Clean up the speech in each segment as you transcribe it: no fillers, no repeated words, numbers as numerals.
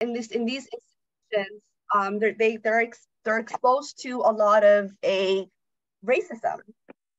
in these institutions, they're exposed to a lot of a racism,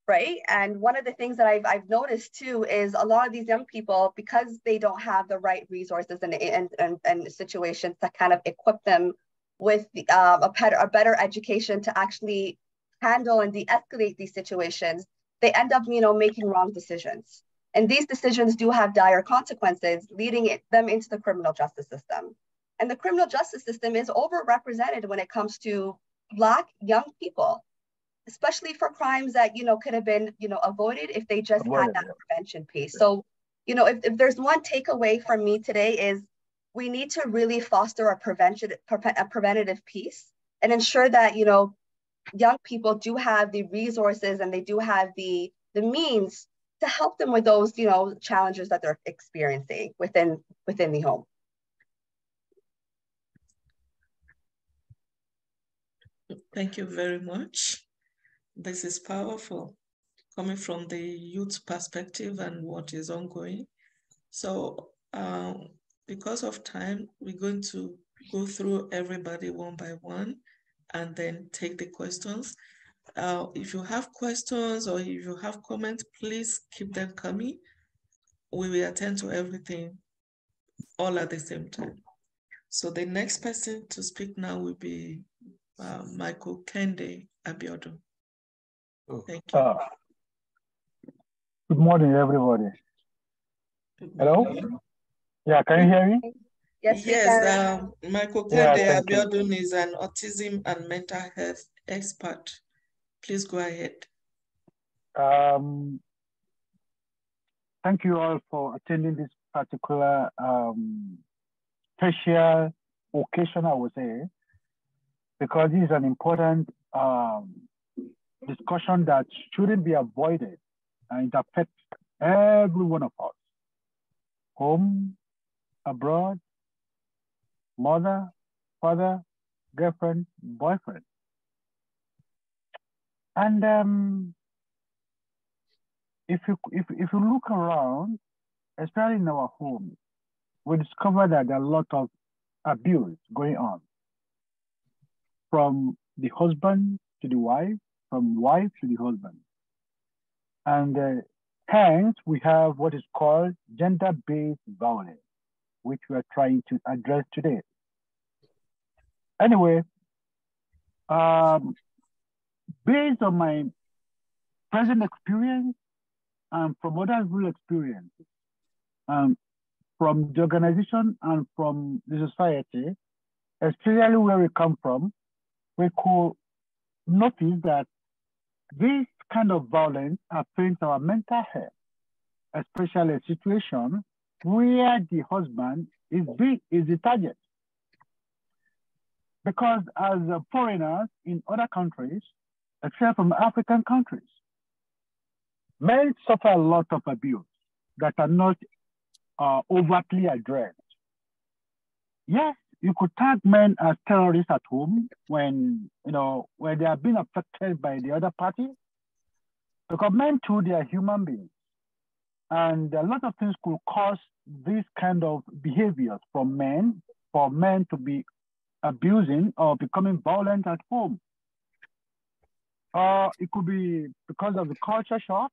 right? And one of the things that I've noticed too is a lot of these young people, because they don't have the right resources and situations to kind of equip them with a better education to actually handle and de-escalate these situations, they end up, making wrong decisions. And these decisions do have dire consequences, leading them into the criminal justice system. And the criminal justice system is overrepresented when it comes to Black young people, especially for crimes that, could have been, avoided if they just had that prevention piece. So, if there's one takeaway from me today is we need to really foster a preventative piece and ensure that, young people do have the resources and they do have the means to help them with those, challenges that they're experiencing within the home. Thank you very much. This is powerful, coming from the youth perspective and what is ongoing. So because of time, we're going to go through everybody one by one and then take the questions. If you have questions or if you have comments, please keep them coming. We will attend to everything all at the same time. So the next person to speak now will be Michael Kende Abiodun. Thank you. Good morning, everybody. Hello? Yeah, can you hear me? Yes, Michael Kende Abiodun is an autism and mental health expert. Please go ahead. Thank you all for attending this particular special occasion, I would say, because this is an important discussion that shouldn't be avoided, and it affects every one of us. Home, abroad, mother, father, girlfriend, boyfriend. And if you look around, especially in our homes, we discover that there are a lot of abuse going on, from the husband to the wife, from wife to the husband. And hence, we have what is called gender-based violence, which we are trying to address today. Anyway, based on my present experience and from other real experiences, from the organization and from the society, especially where we come from, we could notice that this kind of violence affects our mental health, especially a situation where the husband is the target. Because as foreigners in other countries, except from African countries, men suffer a lot of abuse that are not overtly addressed. Yes, you could tag men as terrorists at home when they are being affected by the other party, because men too, they are human beings. And a lot of things could cause this kind of behaviors from men, for men to be abusing or becoming violent at home. It could be because of the culture shock,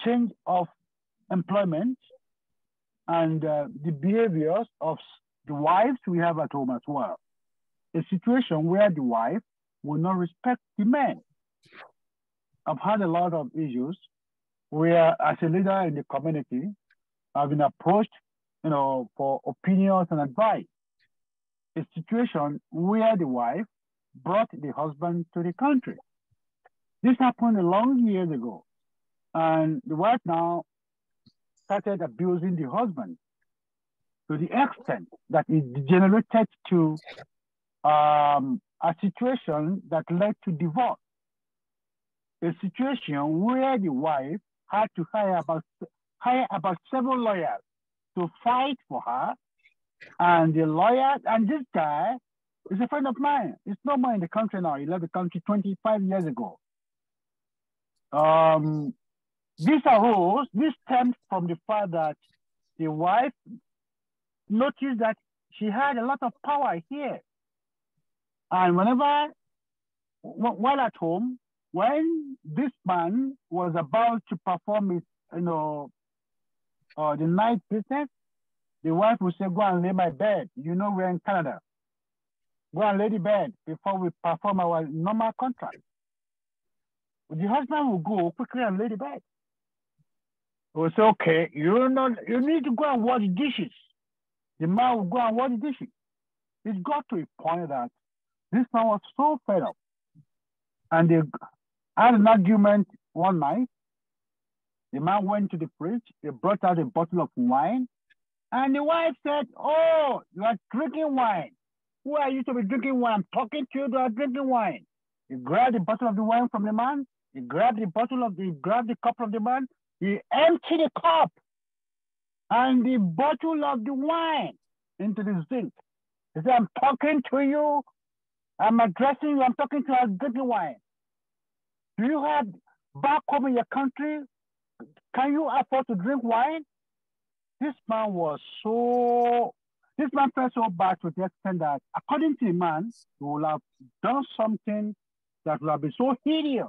change of employment, and the behaviors of the wives we have at home as well. A situation where the wife will not respect the men. I've had a lot of issues where, as a leader in the community, I've been approached, for opinions and advice. A situation where the wife brought the husband to the country. This happened a long years ago, and the wife now started abusing the husband to the extent that it degenerated to a situation that led to divorce. A situation where the wife had to hire about several lawyers to fight for her, and the lawyer, and this guy is a friend of mine. He's no more in the country now. He left the country 25 years ago. This stemmed from the fact that the wife noticed that she had a lot of power here. And whenever, while at home, when this man was about to perform his, the night business, the wife would say, go and lay my bed. You know, we're in Canada. Go and lay the bed before we perform our normal contract. The husband will go quickly and lay the bed. He will say, okay, you need to go and wash dishes. The man will go and wash dishes. It got to a point that this man was so fed up. And they had an argument one night. The man went to the fridge. They brought out a bottle of wine. And the wife said, oh, you are drinking wine. Who are you to be drinking wine? I'm talking to you, you are drinking wine. He grabbed the bottle of the wine from the man. He grabbed the cup from the man. He emptied the cup and the bottle of the wine into the sink. He said, I'm talking to you. I'm addressing you. I'm talking to you. I'm drinking wine. Do you have back home in your country? Can you afford to drink wine? This man felt so bad to the extent that, according to the man, he would have done something that would have been so hideous.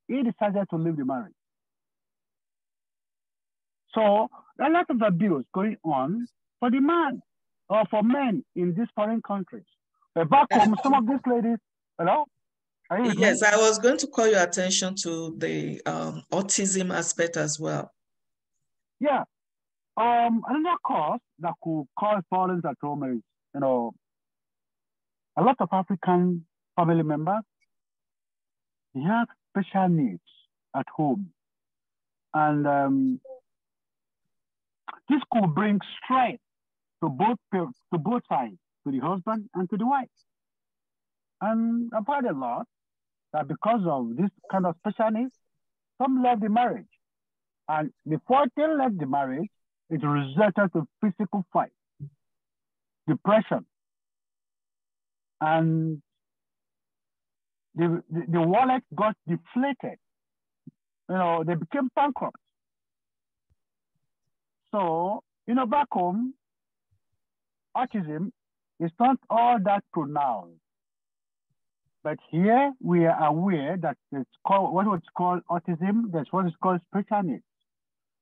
He decided to leave the marriage. So a lot of abuse going on for the man or for men in these foreign countries. But back home, some of these ladies, hello? Yes, I was going to call your attention to the autism aspect as well. Yeah. Another cause that could cause violence at home is, a lot of African family members, they have special needs at home. And this could bring stress to both sides, to the husband and to the wife. And I've heard a lot that because of this kind of special needs, some left the marriage. And before they left the marriage, it resulted in physical fight, depression, and the wallet got deflated. They became bankrupt. So, back home, autism is not all that pronounced. But here we are aware that it's called what's called autism, that's what is called special needs.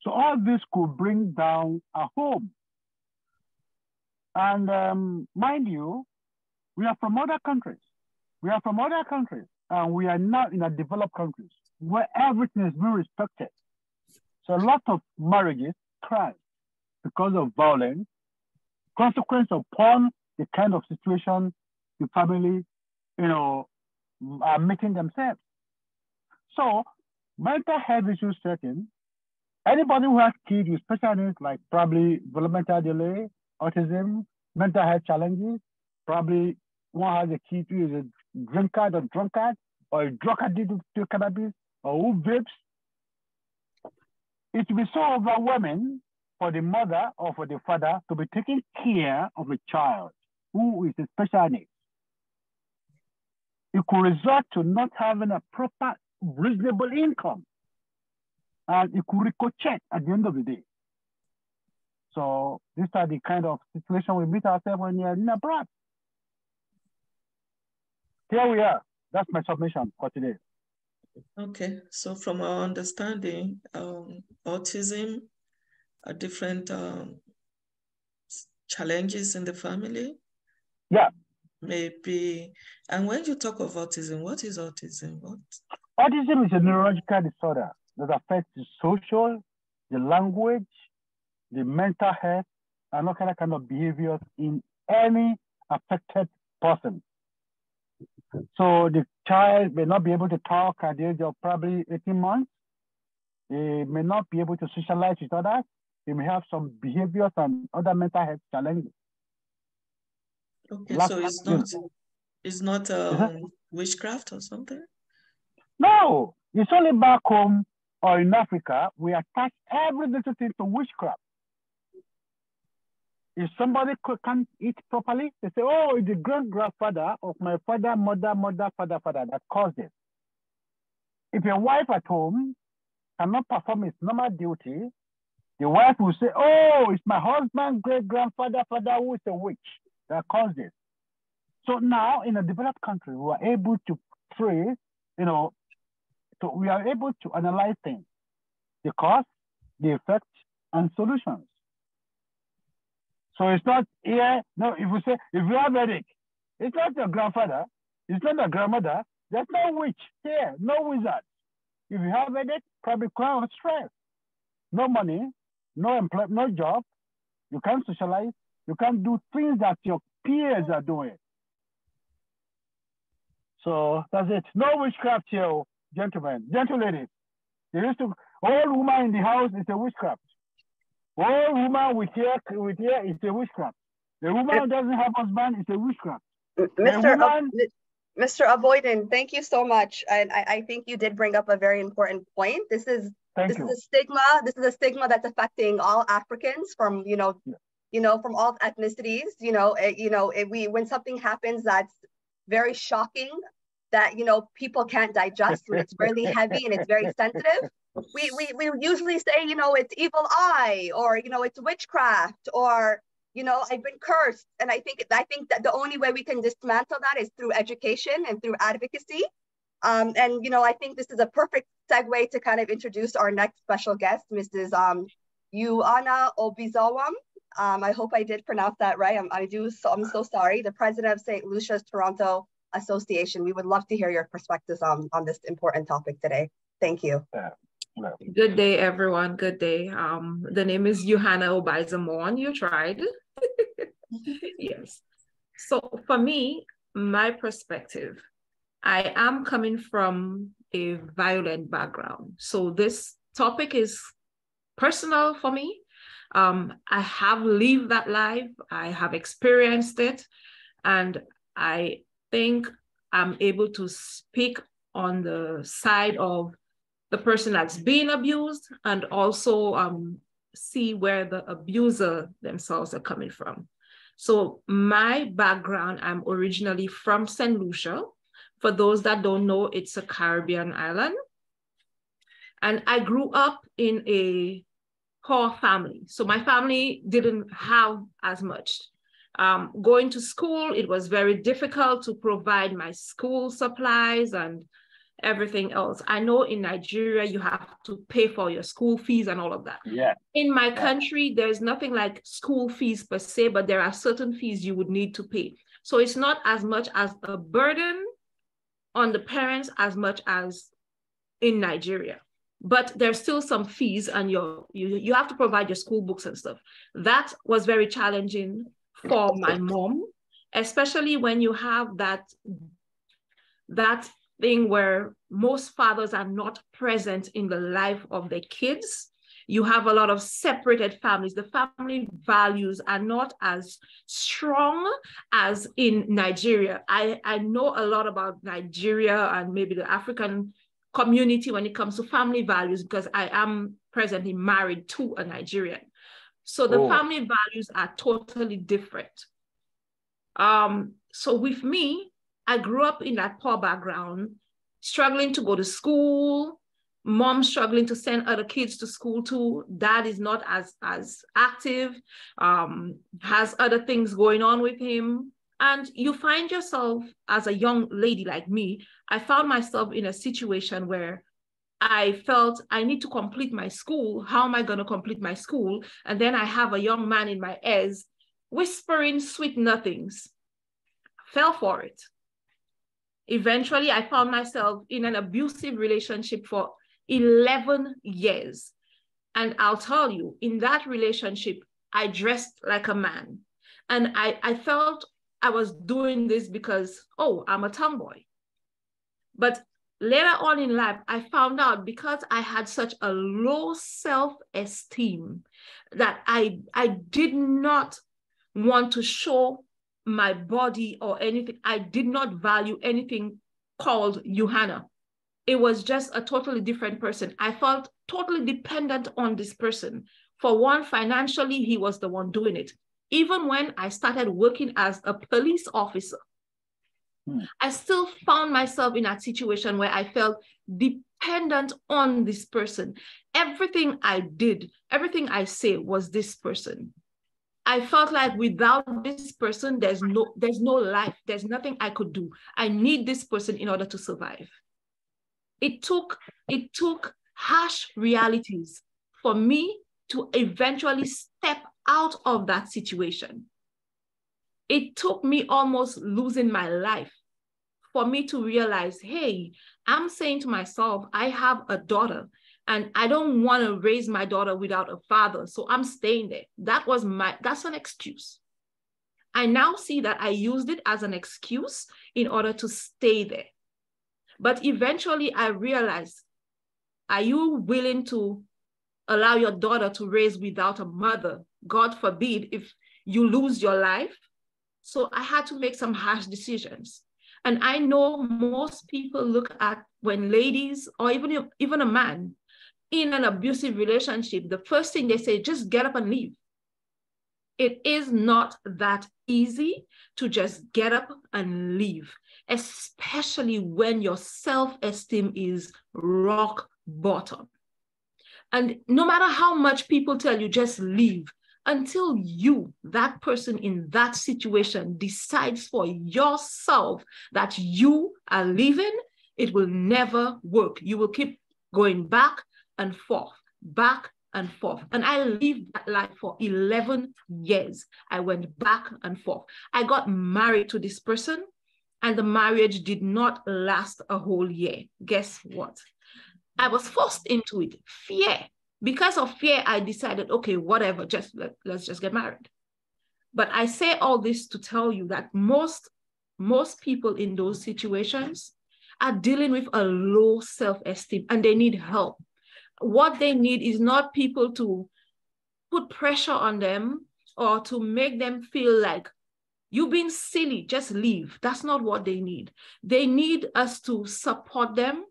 So all this could bring down a home. And mind you, we are from other countries. And we are not in a developed countries where everything is being respected. So a lot of marriages crash because of violence, consequence upon the kind of situation the family, are making themselves. So mental health issues setting. Anybody who has kids with special needs, like probably developmental delay, autism, mental health challenges, probably one has a kid who is a drunkard or a drug addicted to cannabis, or who vapes. It will be so overwhelming for the mother or for the father to be taking care of a child who is a special needs. It could result to not having a proper, reasonable income. And it could ricochet at the end of the day. So these are the kind of situation we meet ourselves when we are in abroad. Here we are. That's my submission for today. Okay, so from our understanding, autism are different challenges in the family. Yeah. Maybe, and when you talk of autism, what is autism? Autism is a neurological disorder that affects the social, the language, the mental health, and all kind of behaviors in any affected person. So the child may not be able to talk at the age of probably 18 months. They may not be able to socialize with others. They may have some behaviors and other mental health challenges. Okay, so it's not witchcraft or something? No, it's only back home or in Africa, we attach every little thing to witchcraft. If somebody can't eat properly, they say, oh, it's the great-grandfather of my father, mother, father that caused it. If your wife at home cannot perform its normal duty, The wife will say, oh, it's my husband's great-grandfather, father who is a witch that caused it. So now in a developed country, we are able to trace, so we are able to analyze things, the cause, the effect, and solutions. So it's not here, no, if you have a headache, it's not your grandfather, it's not your grandmother, there's no witch here, no wizard. If you have a headache, probably cause of stress. No money, no employment, no job, you can't socialize, you can't do things that your peers are doing. So that's it. No witchcraft here, gentlemen, gentle ladies. All woman in the house is a witchcraft. All woman with hair is a witchcraft. The woman who doesn't have husband is a witchcraft. Mr. Aboyden, thank you so much. And I think you did bring up a very important point. This is a stigma. This is a stigma that's affecting all Africans from, from all ethnicities. When something happens that's very shocking, that people can't digest, when it's really heavy and it's very sensitive, we usually say, it's evil eye, or it's witchcraft, or I've been cursed. And I think that the only way we can dismantle that is through education and through advocacy. I think this is a perfect segue to kind of introduce our next special guest, Mrs. Uana Obizawam. I hope I did pronounce that right. I'm so sorry. The president of St. Lucia's Toronto Association. We would love to hear your perspectives on this important topic today. Thank you. Good day, everyone. Good day. The name is Johanna Obizamon. You tried. Yes. So for me, my perspective, I am coming from a violent background. So this topic is personal for me. I have lived that life. I have experienced it. And I think I'm able to speak on the side of the person that's being abused, and also see where the abuser themselves are coming from. So my background, I'm originally from St. Lucia. For those that don't know, it's a Caribbean island. And I grew up in a poor family. So my family didn't have as much. Going to school, it was very difficult to provide my school supplies and everything else. I know in Nigeria, you have to pay for your school fees and all of that. Yeah. In my country, there's nothing like school fees per se, but there are certain fees you would need to pay. So it's not as much as a burden on the parents as much as in Nigeria. But there's still some fees, and you have to provide your school books and stuff. That was very challenging for my mom, especially when you have that thing where most fathers are not present in the life of their kids. You have a lot of separated families. The family values are not as strong as in Nigeria. I know a lot about Nigeria and maybe the African community when it comes to family values, because I am presently married to a Nigerian. So the family values are totally different. So with me, I grew up in that poor background, struggling to go to school, mom struggling to send other kids to school too. Dad is not as active, has other things going on with him. And you find yourself as a young lady like me, I found myself in a situation where I felt I need to complete my school. How am I going to complete my school? And then I have a young man in my ears whispering sweet nothings. Fell for it. Eventually, I found myself in an abusive relationship for 11 years. And I'll tell you, in that relationship, I dressed like a man. And I felt I was doing this because, I'm a tomboy. But later on in life, I found out because I had such a low self-esteem that I did not want to show my body or anything. I did not value anything called Johanna. It was just a totally different person. I felt totally dependent on this person. For one, financially, he was the one doing it. Even when I started working as a police officer, I still found myself in that situation where I felt dependent on this person. Everything I did, everything I say was this person. I felt like without this person, there's no life. There's nothing I could do. I need this person in order to survive. It took harsh realities for me to eventually step out of that situation. It took me almost losing my life for me to realize, hey, I'm saying to myself, I have a daughter and I don't want to raise my daughter without a father. So I'm staying there. That's an excuse. I now see that I used it as an excuse in order to stay there. But eventually I realized, are you willing to allow your daughter to raise without a mother? God forbid if you lose your life. So I had to make some harsh decisions. And I know most people look at when ladies or even a man in an abusive relationship, the first thing they say, just get up and leave. It is not that easy to just get up and leave, especially when your self-esteem is rock bottom. And no matter how much people tell you, just leave, until you, that person in that situation, decides for yourself that you are leaving, it will never work. You will keep going back and forth, back and forth. And I lived that life for 11 years. I went back and forth. I got married to this person, and the marriage did not last a whole year. Guess what? I was forced into it. Fear. Because of fear, I decided, okay, whatever, let's just get married. But I say all this to tell you that most people in those situations are dealing with a low self-esteem and they need help. What they need is not people to put pressure on them or to make them feel like you've been silly, just leave. That's not what they need. They need us to support them,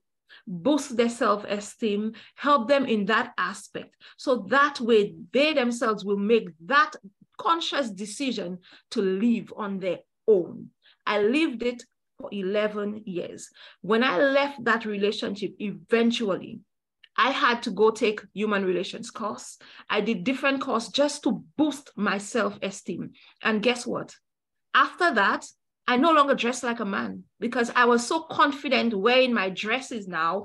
boost their self-esteem, help them in that aspect. So that way they themselves will make that conscious decision to live on their own. I lived it for 11 years. When I left that relationship, eventually, I had to go take human relations course. I did different courses just to boost my self-esteem. And guess what? After that, I no longer dress like a man because I was so confident wearing my dresses now,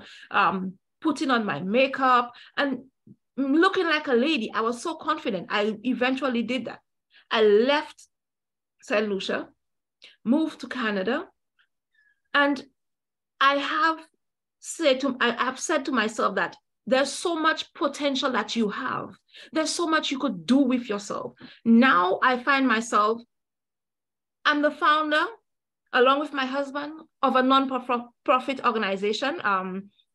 putting on my makeup and looking like a lady. I was so confident. I eventually did that. I left St. Lucia, moved to Canada, and I have said to myself that there's so much potential that you have. There's so much you could do with yourself. Now I find myself, I'm the founder, along with my husband, of a non-profit organization,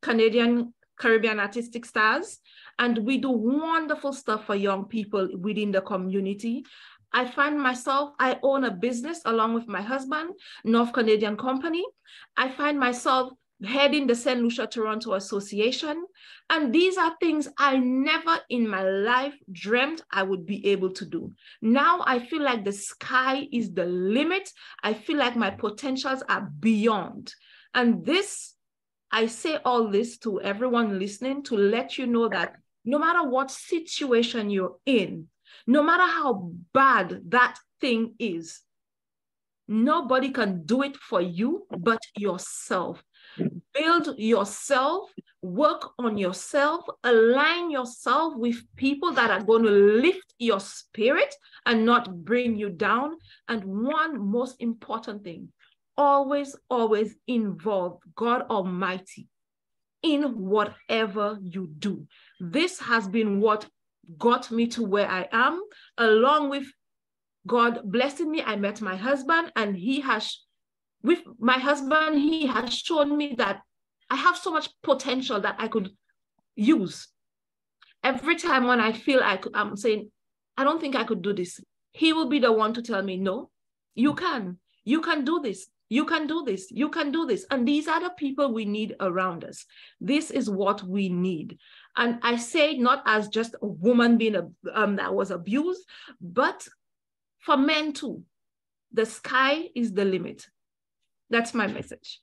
Canadian Caribbean Artistic Stars, and we do wonderful stuff for young people within the community. I find myself, I own a business along with my husband, North Canadian Company. I find myself heading the St. Lucia Toronto Association. And these are things I never in my life dreamt I would be able to do. Now I feel like the sky is the limit. I feel like my potentials are beyond. And this, I say all this to everyone listening to let you know that no matter what situation you're in, no matter how bad that thing is, nobody can do it for you but yourself. Build yourself, work on yourself, align yourself with people that are going to lift your spirit and not bring you down. And one most important thing, always involve God Almighty in whatever you do. This has been what got me to where I am. Along with God blessing me, I met my husband, and with my husband, he has shown me that I have so much potential that I could use. Every time when I feel I'm saying, I don't think I could do this, he will be the one to tell me, no, you can do this. You can do this. You can do this. And these are the people we need around us. This is what we need. And I say not as just a woman being that was abused, but for men too. The sky is the limit. That's my message.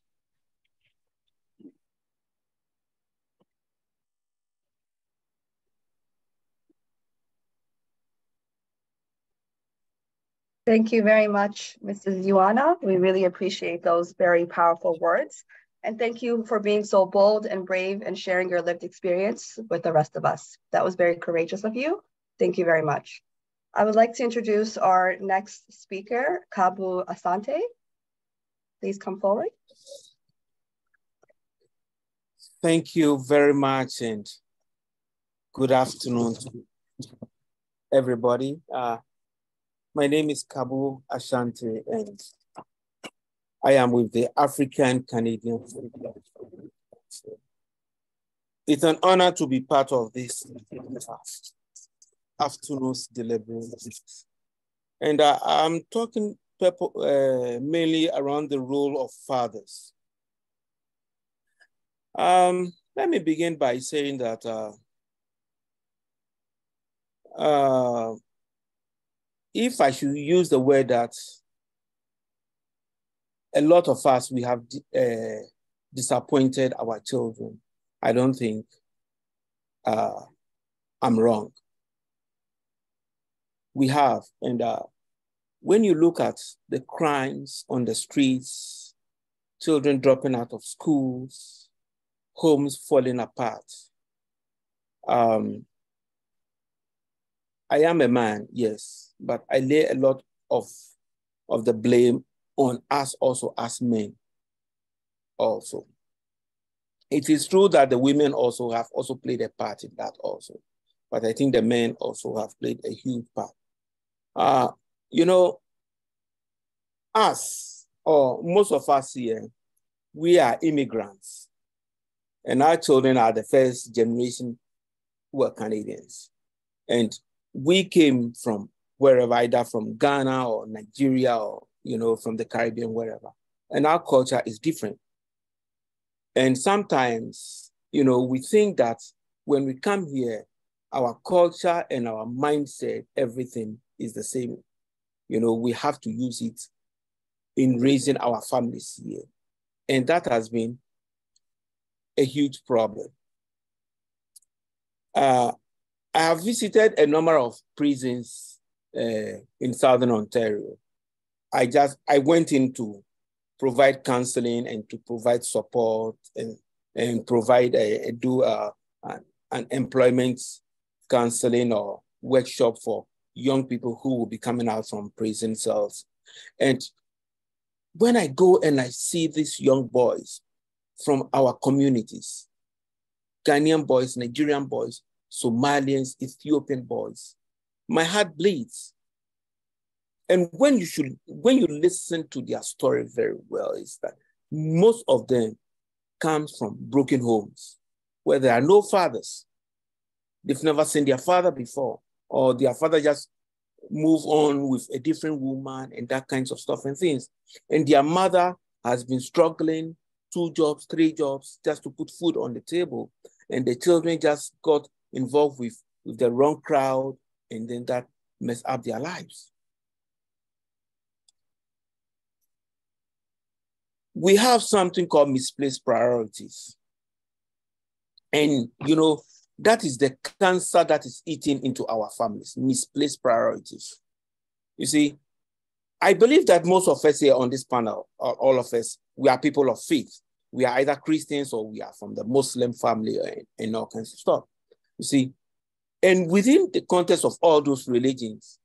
Thank you very much, Mrs. Ioana. We really appreciate those very powerful words. And thank you for being so bold and brave and sharing your lived experience with the rest of us. That was very courageous of you. Thank you very much. I would like to introduce our next speaker, Kabu Asante. Please come forward. Thank you very much, and good afternoon to everybody. My name is Kabu Asante, and I am with the African Canadian Football. It's an honor to be part of this afternoon's deliberations. And I'm talking mainly around the role of fathers. Let me begin by saying that if I should use the word that a lot of us, we have disappointed our children, I don't think I'm wrong. We have, and when you look at the crimes on the streets, children dropping out of schools, homes falling apart. I am a man, yes, but I lay a lot of the blame on us also as men also. It is true that the women also have played a part in that also, but I think the men also have played a huge part. You know, us, or most of us here, we are immigrants. And our children are the first generation who are Canadians. And we came from wherever, either from Ghana or Nigeria or, you know, from the Caribbean, wherever. And our culture is different. And sometimes, you know, we think that when we come here, our culture and our mindset, everything is the same. You know, we have to use it in raising our families here. And that has been a huge problem. I have visited a number of prisons in Southern Ontario. I went in to provide counseling and to provide support and provide an employment counseling or workshop for young people who will be coming out from prison cells. And when I go and I see these young boys from our communities, Ghanaian boys, Nigerian boys, Somalians, Ethiopian boys, my heart bleeds. And when you listen to their story very well, is that most of them comes from broken homes where there are no fathers. They've never seen their father before, or their father just move on with a different woman and that kinds of stuff and things. And their mother has been struggling 2 jobs, 3 jobs, just to put food on the table. And the children just got involved with the wrong crowd, and then that messed up their lives. We have something called misplaced priorities. And, you know, that is the cancer that is eating into our families, misplaced priorities. You see, I believe that most of us here on this panel, all of us, we are people of faith. We are either Christians or we are from the Muslim family and all kinds of stuff. You see, and within the context of all those religions,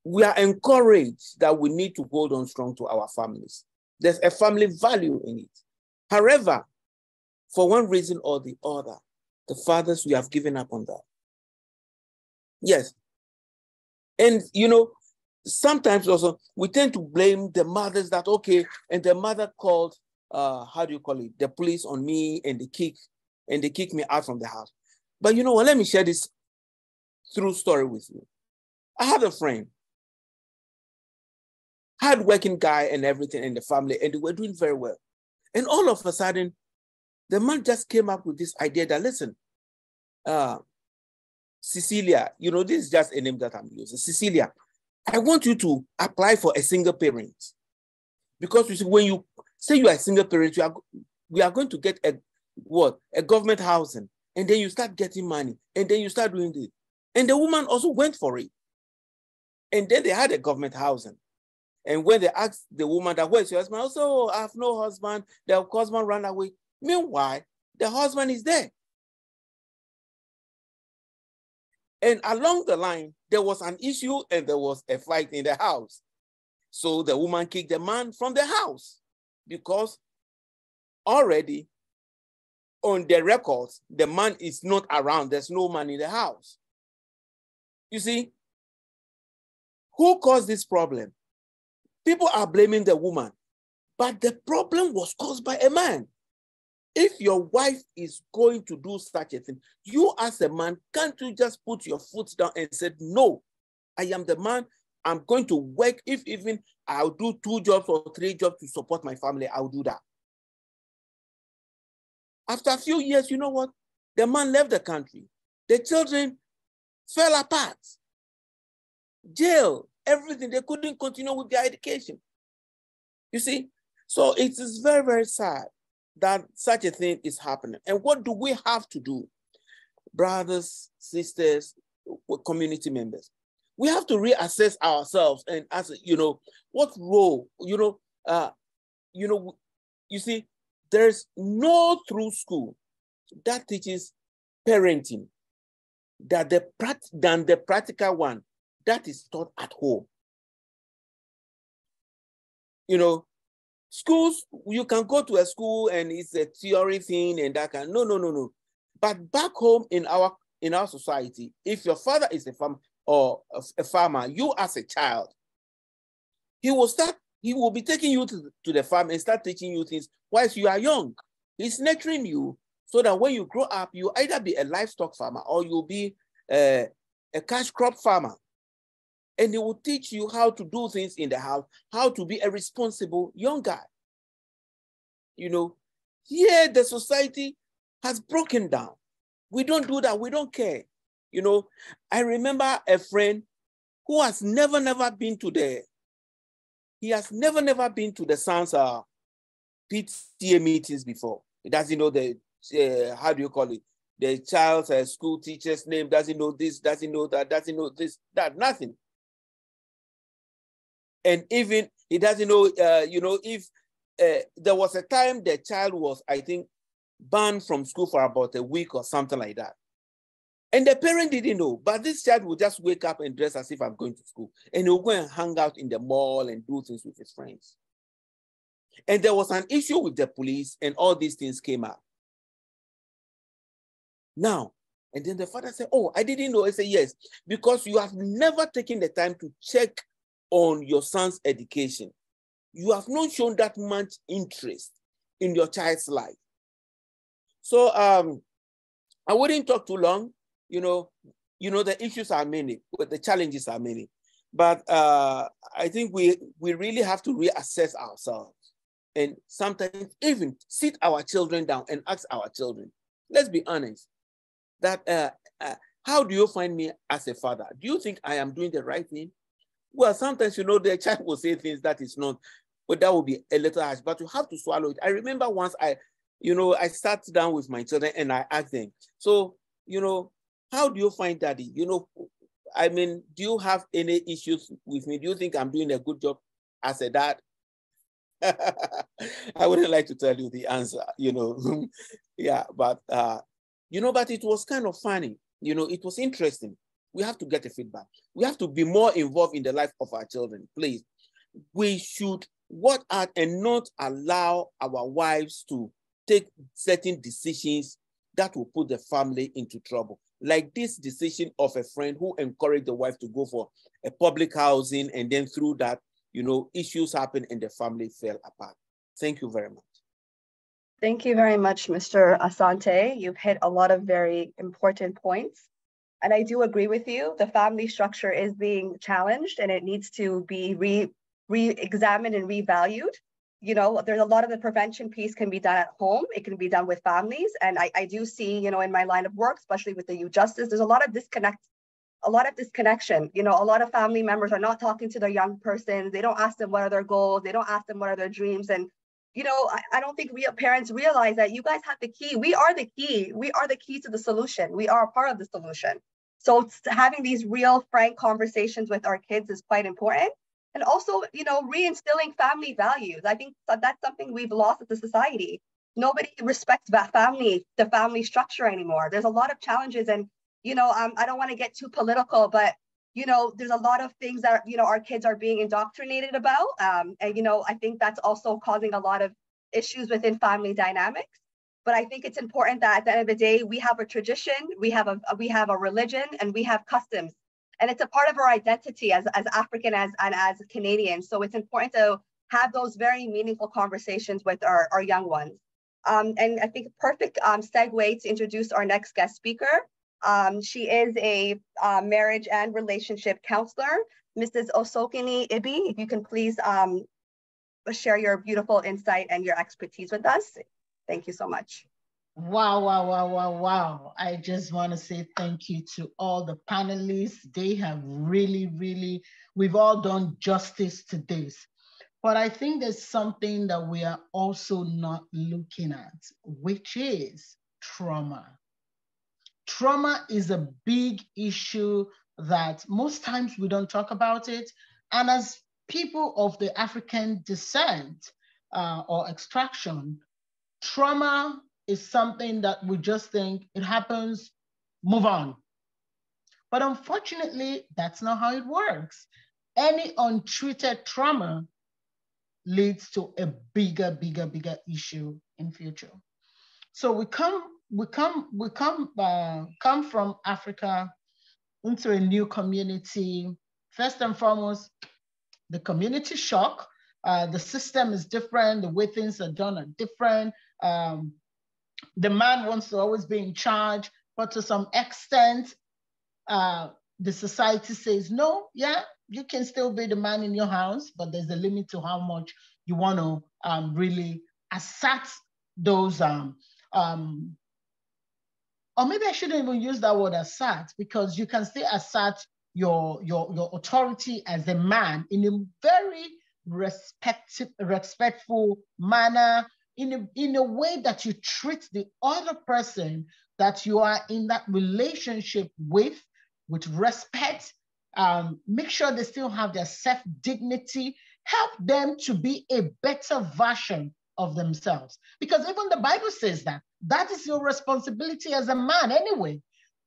we are encouraged that we need to hold on strong to our families. There's a family value in it. However, for one reason or the other, the fathers, we have given up on that. Yes. And, you know, sometimes also we tend to blame the mothers that, okay, and the mother called, the police on me, and they kick me out from the house. But you know what, let me share this true story with you. I had a friend, hard-working guy and everything in the family, and they were doing very well. And all of a sudden, the man just came up with this idea that, listen, Cecilia, you know, this is just a name that I'm using. Cecilia, I want you to apply for a single parent. Because you see, when you say you are a single parent, we are going to get a government housing. And then you start getting money. And then you start doing this. And the woman also went for it. And then they had a government housing. And when they asked the woman that, where's your husband? Also, oh, I have no husband. The husband ran away. Meanwhile, the husband is there. And along the line, there was an issue and there was a fight in the house. So the woman kicked the man from the house because already on the records, the man is not around. There's no man in the house. You see, who caused this problem? People are blaming the woman, but the problem was caused by a man. If your wife is going to do such a thing, you as a man, can't you just put your foot down and say, no, I am the man, I'm going to work. If even I'll do 2 jobs or 3 jobs to support my family, I'll do that. After a few years, you know what? The man left the country. The children fell apart. Jail, everything. They couldn't continue with their education. You see? So it is very, very sad that such a thing is happening. And what do we have to do? Brothers, sisters, community members, we have to reassess ourselves and ask, what role, you see, there's no true school that teaches parenting than the practical one that is taught at home. Schools, you can go to a school and it's a theory thing and that kind. No. But back home in our society, if your father is a farmer or a farmer, you as a child, he will be taking you to the farm and start teaching you things whilst you are young. He's nurturing you so that when you grow up, you either be a livestock farmer or you'll be a cash crop farmer. And he will teach you how to do things in the house, how to be a responsible young guy. Here the society has broken down. We don't do that. We don't care. I remember a friend who has never been to the son's PTA meetings before. He doesn't know the, how do you call it? The child's school teacher's name, doesn't know this, doesn't know that, doesn't know this, that, nothing. And even he doesn't know, if there was a time the child was, I think, banned from school for about a week or something like that. And the parent didn't know, but this child would just wake up and dress as if I'm going to school. And he'll go and hang out in the mall and do things with his friends. And there was an issue with the police and all these things came up. Now, and then the father said, oh, I didn't know. I said, yes, because you have never taken the time to check on your son's education. You have not shown that much interest in your child's life. So I wouldn't talk too long. The issues are many, but the challenges are many. But I think we really have to reassess ourselves and sometimes even sit our children down and ask our children, let's be honest, that how do you find me as a father? Do you think I am doing the right thing? Well, sometimes, the child will say things that is not, but that will be a little harsh, but you have to swallow it. I remember once I sat down with my children and I asked them, so, how do you find daddy? Do you have any issues with me? Do you think I'm doing a good job as a dad? I wouldn't like to tell you the answer, yeah, but, but it was kind of funny. It was interesting. We have to get a feedback. We have to be more involved in the life of our children, please. We should work out and not allow our wives to take certain decisions that will put the family into trouble. Like this decision of a friend who encouraged the wife to go for a public housing, and then through that, issues happened and the family fell apart. Thank you very much. Thank you very much, Mr. Asante. You've hit a lot of very important points. And I do agree with you. The family structure is being challenged and it needs to be re-examined and revalued. There's a lot of the prevention piece can be done at home. It can be done with families. And I do see, in my line of work, especially with the youth justice, there's a lot of disconnection. A lot of family members are not talking to their young persons. They don't ask them what are their goals. They don't ask them what are their dreams. And I don't think parents realize that you guys have the key. We are the key. We are the key to the solution. We are a part of the solution. So having these real, frank conversations with our kids is quite important. And also, reinstilling family values. I think that's something we've lost as a society. Nobody respects the family structure anymore. There's a lot of challenges, and I don't want to get too political, but there's a lot of things that our kids are being indoctrinated about, and I think that's also causing a lot of issues within family dynamics. But I think it's important that at the end of the day, we have a tradition, we have a religion, and we have customs, and it's a part of our identity as African and as Canadians. So it's important to have those very meaningful conversations with our young ones. And I think a perfect segue to introduce our next guest speaker. She is a marriage and relationship counselor, Mrs. Osokini Ibi. If you can please share your beautiful insight and your expertise with us. Thank you so much. Wow, wow, wow, wow, wow. I just want to say thank you to all the panelists. They have really, we've all done justice to this. But I think there's something that we are also not looking at, which is trauma. Trauma is a big issue that most times we don't talk about it. And as people of the African descent or extraction, trauma is something that we just think it happens, move on. But unfortunately, that's not how it works. Any untreated trauma leads to a bigger issue in future. So we come from Africa into a new community. First and foremost, the community shock. The system is different. The way things are done are different. The man wants to always be in charge, but to some extent, the society says, no, yeah, you can still be the man in your house, but there's a limit to how much you want to really assert those, or maybe I shouldn't even use that word assert, because you can still assert your authority as a man in a very respectful manner, in a way that you treat the other person that you are in that relationship with respect. Make sure they still have their self-dignity, help them to be a better version of themselves. Because even the Bible says that is your responsibility as a man anyway.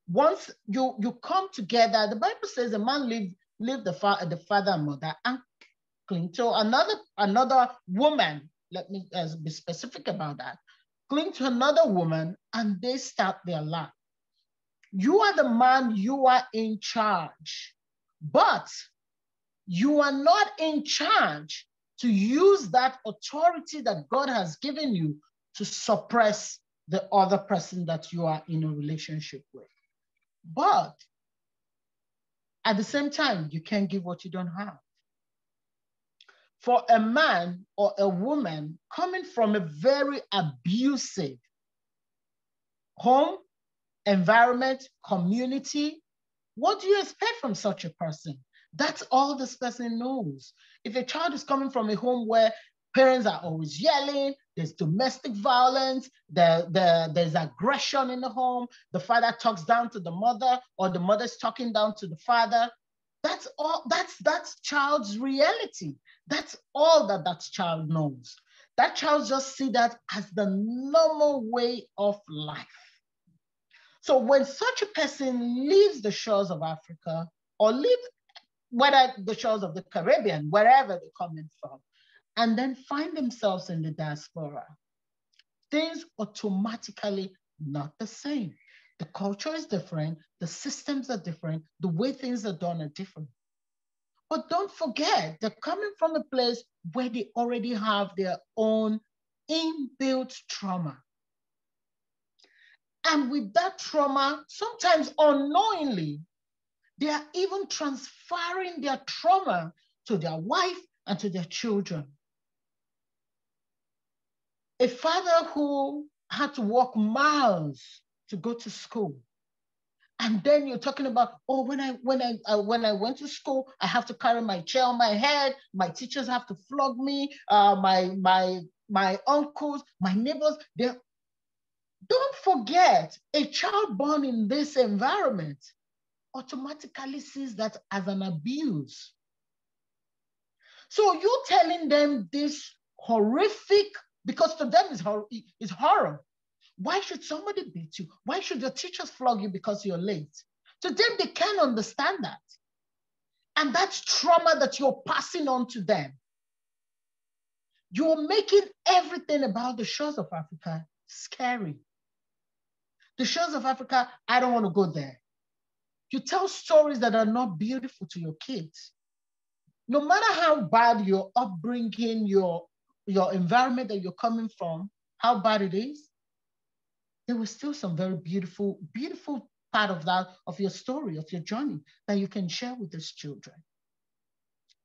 Once you come together, the Bible says a man leave the father and mother and cling to another woman. Let me be specific about that. Cling to another woman and they start their life. You are the man, you are in charge, but you are not in charge to use that authority that God has given you to suppress the other person that you are in a relationship with. But at the same time, you can't give what you don't have. For a man or a woman coming from a very abusive home, environment, community, what do you expect from such a person? That's all this person knows. If a child is coming from a home where parents are always yelling, there's domestic violence, there's aggression in the home, the father talks down to the mother or the mother's talking down to the father, that's child's reality. That's all that child knows. That child just see that as the normal way of life. So when such a person leaves the shores of Africa or leaves, whether the shores of the Caribbean, wherever they're coming from, and then find themselves in the diaspora, things automatically not the same. The culture is different, the systems are different, the way things are done are different. But don't forget, they're coming from a place where they already have their own inbuilt trauma. And with that trauma, sometimes unknowingly, they are even transferring their trauma to their wife and to their children. A father who had to walk miles to go to school. And then you're talking about, oh, when I went to school, I have to carry my chair on my head. My teachers have to flog me. My uncles, my neighbors. Don't forget, a child born in this environment automatically sees that as an abuse. So you telling them this horrific, because to them it's horror. Why should somebody beat you? Why should your teachers flog you because you're late? To them, they can't understand that. And that's trauma that you're passing on to them. You're making everything about the shores of Africa scary. The shores of Africa, I don't want to go there. You tell stories that are not beautiful to your kids. No matter how bad your upbringing, your environment that you're coming from, how bad it is, there was still some very beautiful, beautiful part of that, of your story, of your journey that you can share with these children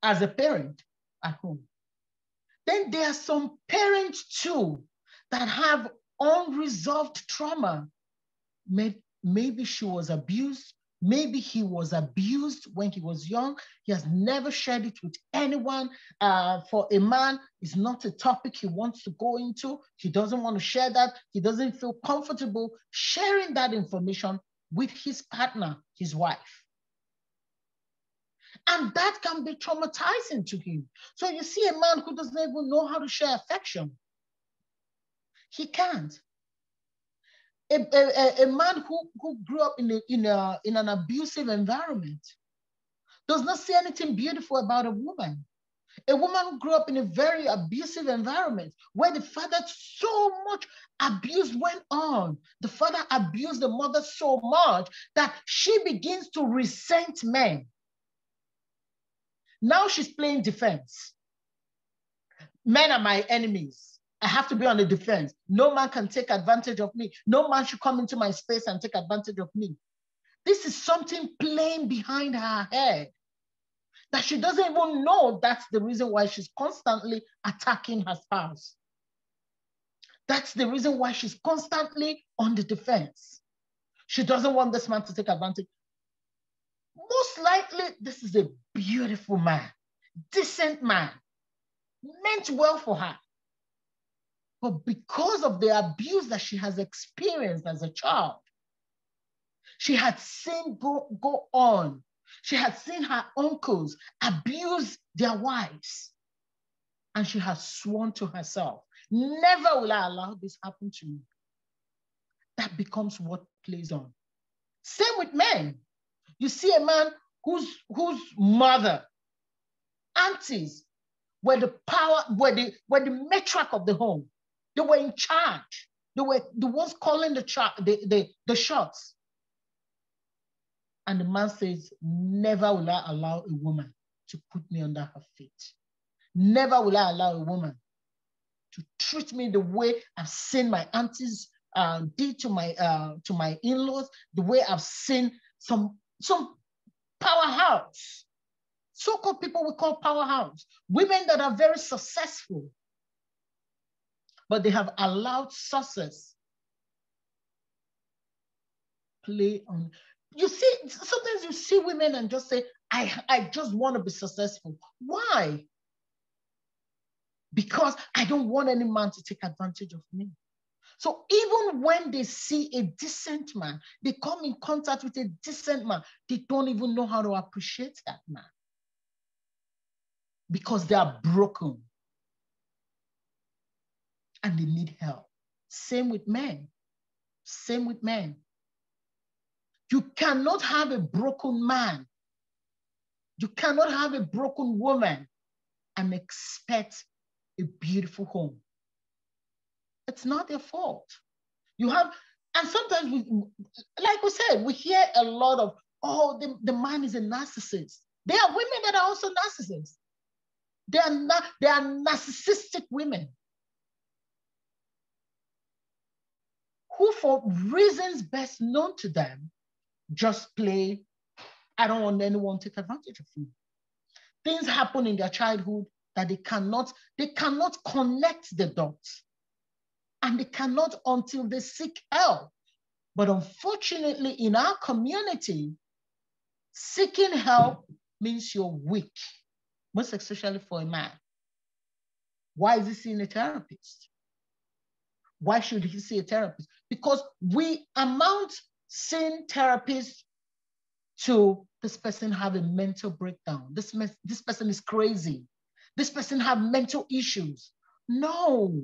as a parent at home. Then there are some parents too that have unresolved trauma. Maybe she was abused. Maybe he was abused when he was young. He has never shared it with anyone. For a man, it's not a topic he wants to go into. He doesn't want to share that. He doesn't feel comfortable sharing that information with his partner, his wife. And that can be traumatizing to him. So you see a man who doesn't even know how to share affection. He can't. A man who grew up in an abusive environment does not see anything beautiful about a woman. A woman who grew up in a very abusive environment where the father, so much abuse went on. The father abused the mother so much that she begins to resent men. Now she's playing defense. Men are my enemies. I have to be on the defense. No man can take advantage of me. No man should come into my space and take advantage of me. This is something playing behind her head that she doesn't even know. That's the reason why she's constantly attacking her spouse. That's the reason why she's constantly on the defense. She doesn't want this man to take advantage. Most likely, this is a beautiful man, decent man, meant well for her. But because of the abuse that she has experienced as a child, she had seen go on. She had seen her uncles abuse their wives. And she has sworn to herself, never will I allow this happen to me. That becomes what plays on. Same with men. You see a man whose mother, aunties, were the matriarch of the home. They were in charge. They were the ones calling the shots. And the man says, never will I allow a woman to put me under her feet. Never will I allow a woman to treat me the way I've seen my aunties did to my in-laws, the way I've seen some powerhouse. So-called people we call powerhouse. Women that are very successful, but they have allowed success play on. You see, sometimes you see women and just say, I just want to be successful. Why? Because I don't want any man to take advantage of me. So even when they see a decent man, they come in contact with a decent man, they don't even know how to appreciate that man because they are broken and they need help. Same with men. Same with men. You cannot have a broken man. You cannot have a broken woman and expect a beautiful home. It's not their fault. You have, and sometimes, like we said, we hear a lot of, oh, the man is a narcissist. There are women that are also narcissists. They are narcissistic women who, for reasons best known to them, just play, I don't want anyone to take advantage of me. Things happen in their childhood that they cannot connect the dots. And they cannot until they seek help. But unfortunately, in our community, seeking help means you're weak, most especially for a man. Why is he seeing a therapist? Why should he see a therapist? Because we amount seeing therapists to this person have a mental breakdown. This person is crazy. This person have mental issues. No.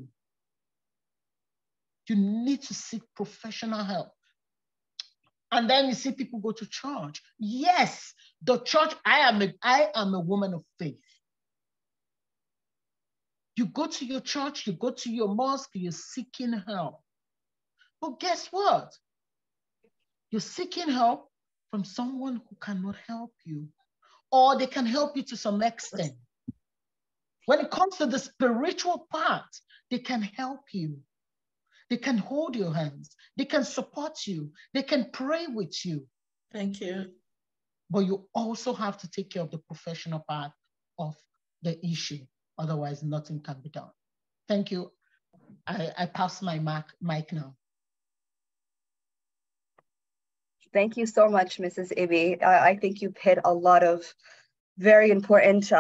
You need to seek professional help. And then you see people go to church. Yes, the church, I am a woman of faith. You go to your church, you go to your mosque, you're seeking help. But guess what? You're seeking help from someone who cannot help you, or they can help you to some extent. When it comes to the spiritual part, they can help you. They can hold your hands. They can support you. They can pray with you. Thank you. But you also have to take care of the professional part of the issue. Otherwise, nothing can be done. Thank you. I pass my mic now. Thank you so much, Mrs. Ibi. I think you've hit a lot of very important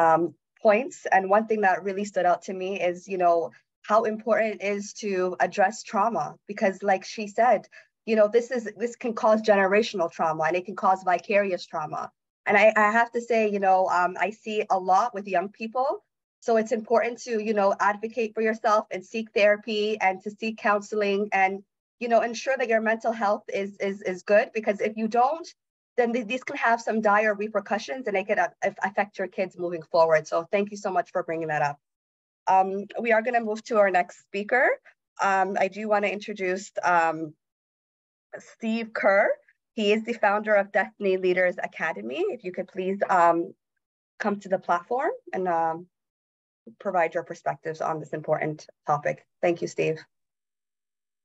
points. And one thing that really stood out to me is, you know, how important it is to address trauma, because like she said, you know, this can cause generational trauma, and it can cause vicarious trauma. And I have to say, you know, I see a lot with young people. So it's important to, you know, advocate for yourself and seek therapy and to seek counseling and, you know, ensure that your mental health is good, because if you don't, then these can have some dire repercussions and they could affect your kids moving forward. So thank you so much for bringing that up. We are going to move to our next speaker. I do want to introduce Steve Kerr. He is the founder of Destiny Leaders Academy. If you could please come to the platform and provide your perspectives on this important topic. Thank you, Steve.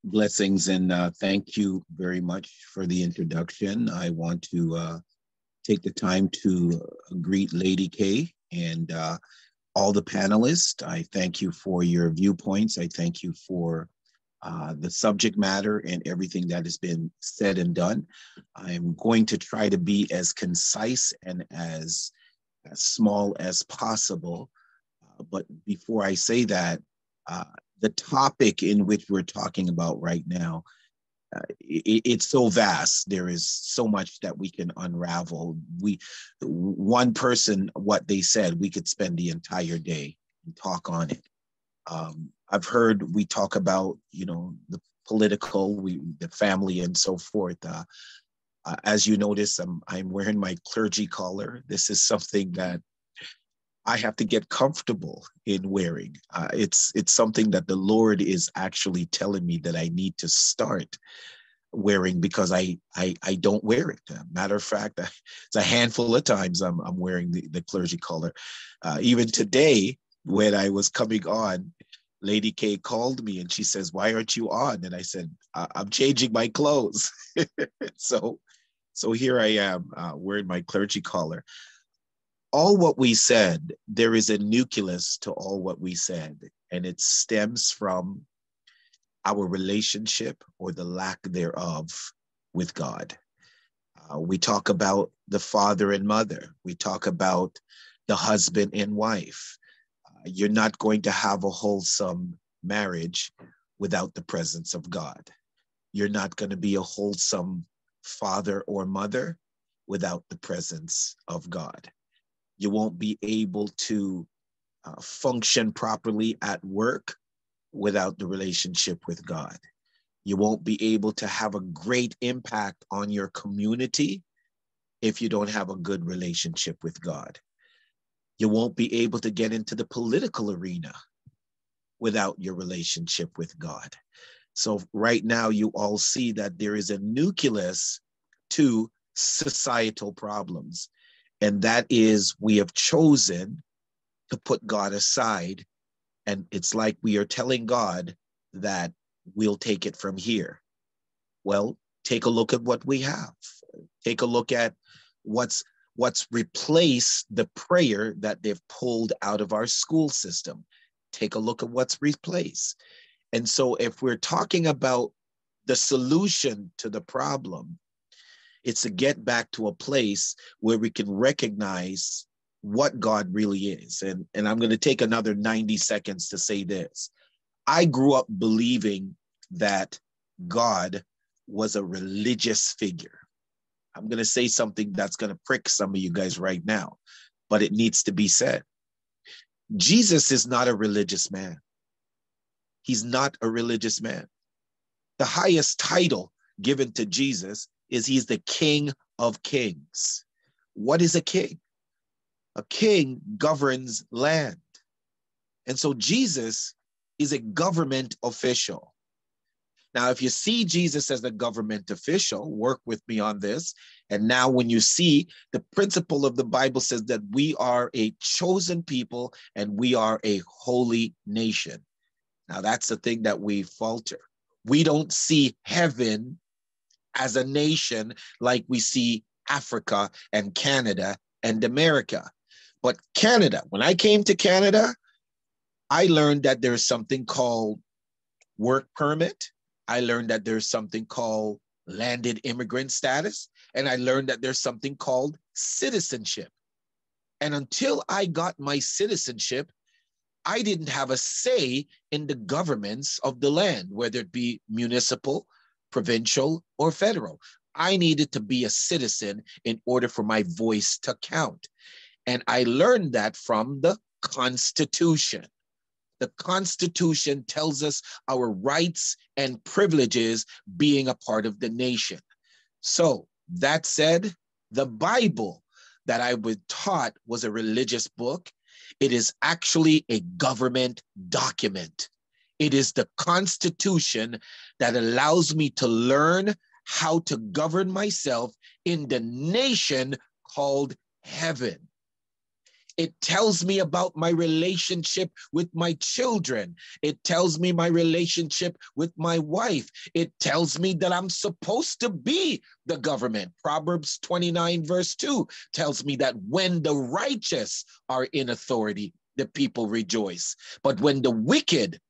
Blessings, and thank you very much for the introduction. I want to take the time to greet Lady K and all the panelists. I thank you for your viewpoints. I thank you for the subject matter and everything that has been said and done. I'm going to try to be as concise and as small as possible. But before I say that, the topic in which we're talking about right now, it's so vast. There is so much that we can unravel. One person, what they said, we could spend the entire day and talk on it. I've heard we talk about, you know, the political, the family and so forth. As you notice, I'm wearing my clergy collar. This is something that I have to get comfortable in wearing. It's something that the Lord is actually telling me that I need to start wearing, because I don't wear it. Matter of fact, it's a handful of times I'm wearing the clergy collar. Even today, when I was coming on, Lady K called me and she says, "Why aren't you on?" And I said, "I'm changing my clothes." So here I am wearing my clergy collar. All what we said, there is a nucleus to all what we said, and it stems from our relationship or the lack thereof with God. We talk about the father and mother. We talk about the husband and wife. You're not going to have a wholesome marriage without the presence of God. You're not going to be a wholesome father or mother without the presence of God. You won't be able to function properly at work without the relationship with God. You won't be able to have a great impact on your community if you don't have a good relationship with God. You won't be able to get into the political arena without your relationship with God. So right now you all see that there is a nucleus to societal problems. And that is, we have chosen to put God aside. And it's like we are telling God that we'll take it from here. Well, take a look at what we have. Take a look at what's replaced the prayer that they've pulled out of our school system. Take a look at what's replaced. And so if we're talking about the solution to the problem, it's to get back to a place where we can recognize what God really is. And I'm going to take another 90 seconds to say this. I grew up believing that God was a religious figure. I'm going to say something that's going to prick some of you guys right now, but it needs to be said. Jesus is not a religious man. He's not a religious man. The highest title given to Jesus is he's the King of Kings. What is a king? A king governs land. And so Jesus is a government official. Now, if you see Jesus as a government official, work with me on this. And now when you see the principle of the Bible says that we are a chosen people and we are a holy nation. Now, that's the thing that we falter. We don't see heaven as a nation like we see Africa and Canada and America. But Canada, when I came to Canada, I learned that there's something called work permit. I learned that there's something called landed immigrant status. And I learned that there's something called citizenship. And until I got my citizenship, I didn't have a say in the governments of the land, whether it be municipal, provincial, or federal. I needed to be a citizen in order for my voice to count. And I learned that from the Constitution. The Constitution tells us our rights and privileges being a part of the nation. So that said, the Bible that I was taught was a religious book. It is actually a government document. It is the Constitution that allows me to learn how to govern myself in the nation called heaven. It tells me about my relationship with my children. It tells me my relationship with my wife. It tells me that I'm supposed to be the government. Proverbs 29 verse 2 tells me that when the righteous are in authority, the people rejoice. But when the wicked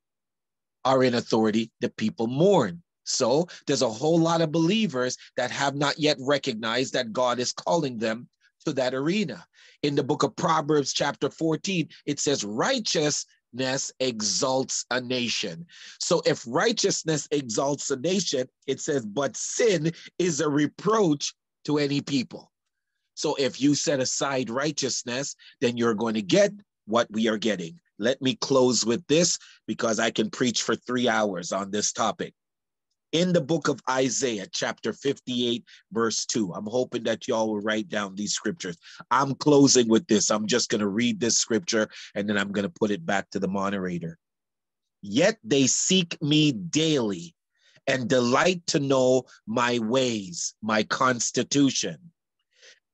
are in authority, the people mourn. So there's a whole lot of believers that have not yet recognized that God is calling them to that arena. In the book of Proverbs chapter 14, it says righteousness exalts a nation. So if righteousness exalts a nation, it says, but sin is a reproach to any people. So if you set aside righteousness, then you're going to get what we are getting. Let me close with this because I can preach for 3 hours on this topic. In the book of Isaiah, chapter 58, verse 2, I'm hoping that y'all will write down these scriptures. I'm closing with this. I'm just going to read this scripture and then I'm going to put it back to the moderator. Yet they seek me daily and delight to know my ways, my constitution.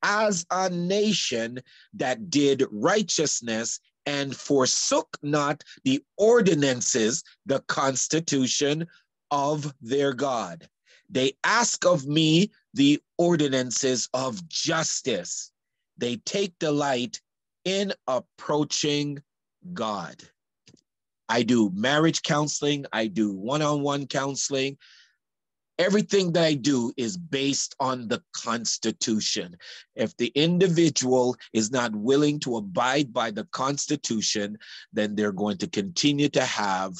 As a nation that did righteousness and forsook not the ordinances, the constitution of their God. They ask of me the ordinances of justice. They take delight in approaching God. I do marriage counseling. I do one-on-one counseling. Everything that I do is based on the Constitution. If the individual is not willing to abide by the Constitution, then they're going to continue to have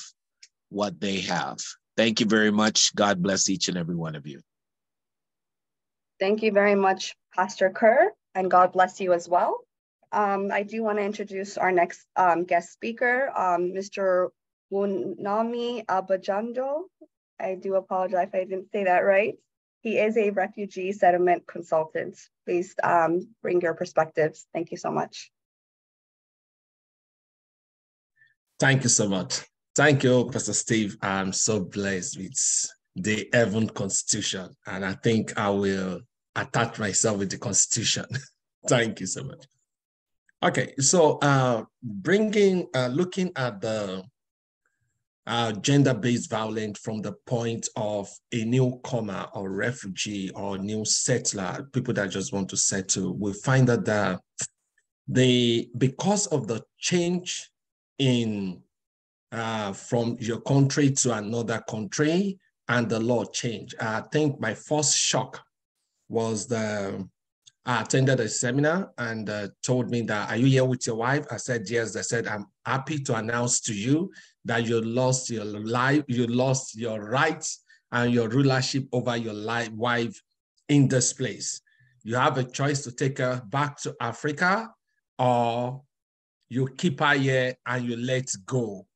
what they have. Thank you very much. God bless each and every one of you. Thank you very much, Pastor Kerr, and God bless you as well. I do want to introduce our next guest speaker, Mr. Wunami Abajando. I do apologize if I didn't say that right. He is a refugee settlement consultant. Please bring your perspectives. Thank you so much. Thank you so much. Thank you, Pastor Steve. I'm so blessed with the Heaven Constitution, and I think I will attach myself with the Constitution. Thank you so much. Okay, so looking at the gender-based violence from the point of a newcomer or refugee or new settler, people that just want to settle, we find that because of the change in from your country to another country and the law change. I think my first shock was I attended a seminar and told me that, are you here with your wife? I said, yes. They said, I'm happy to announce to you that you lost your life, you lost your rights and your rulership over your wife in this place. You have a choice to take her back to Africa, or you keep her here and you let go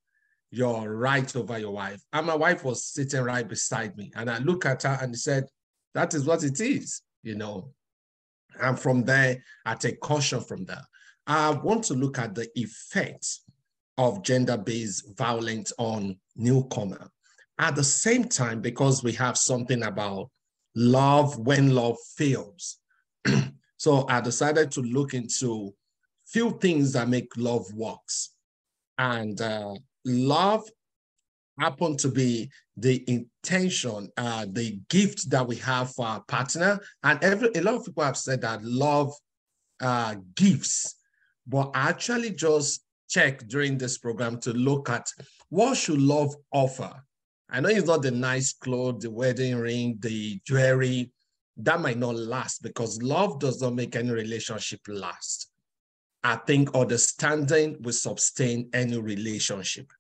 your right over your wife. And my wife was sitting right beside me, and I look at her and said, that is what it is, you know. And from there, I take caution from that. I want to look at the effects of gender-based violence on newcomer. At the same time, because we have something about love when love fails. So I decided to look into few things that make love works. And love happened to be the intention, the gift that we have for our partner. And a lot of people have said that love gives, but I actually just checked during this program to look at what should love offer. I know it's not the nice clothes, the wedding ring, the jewelry. That might not last, because love does not make any relationship last. I think understanding will sustain any relationship.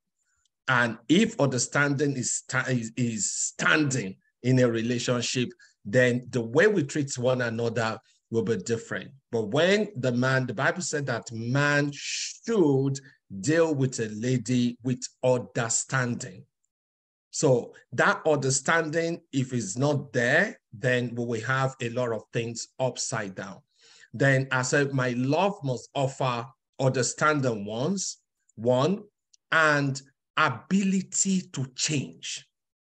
And if understanding is standing in a relationship, then the way we treat one another will be different. But when the Bible said that man should deal with a lady with understanding. So that understanding, if it's not there, then we will have a lot of things upside down. Then I said, my love must offer understanding one, and ability to change.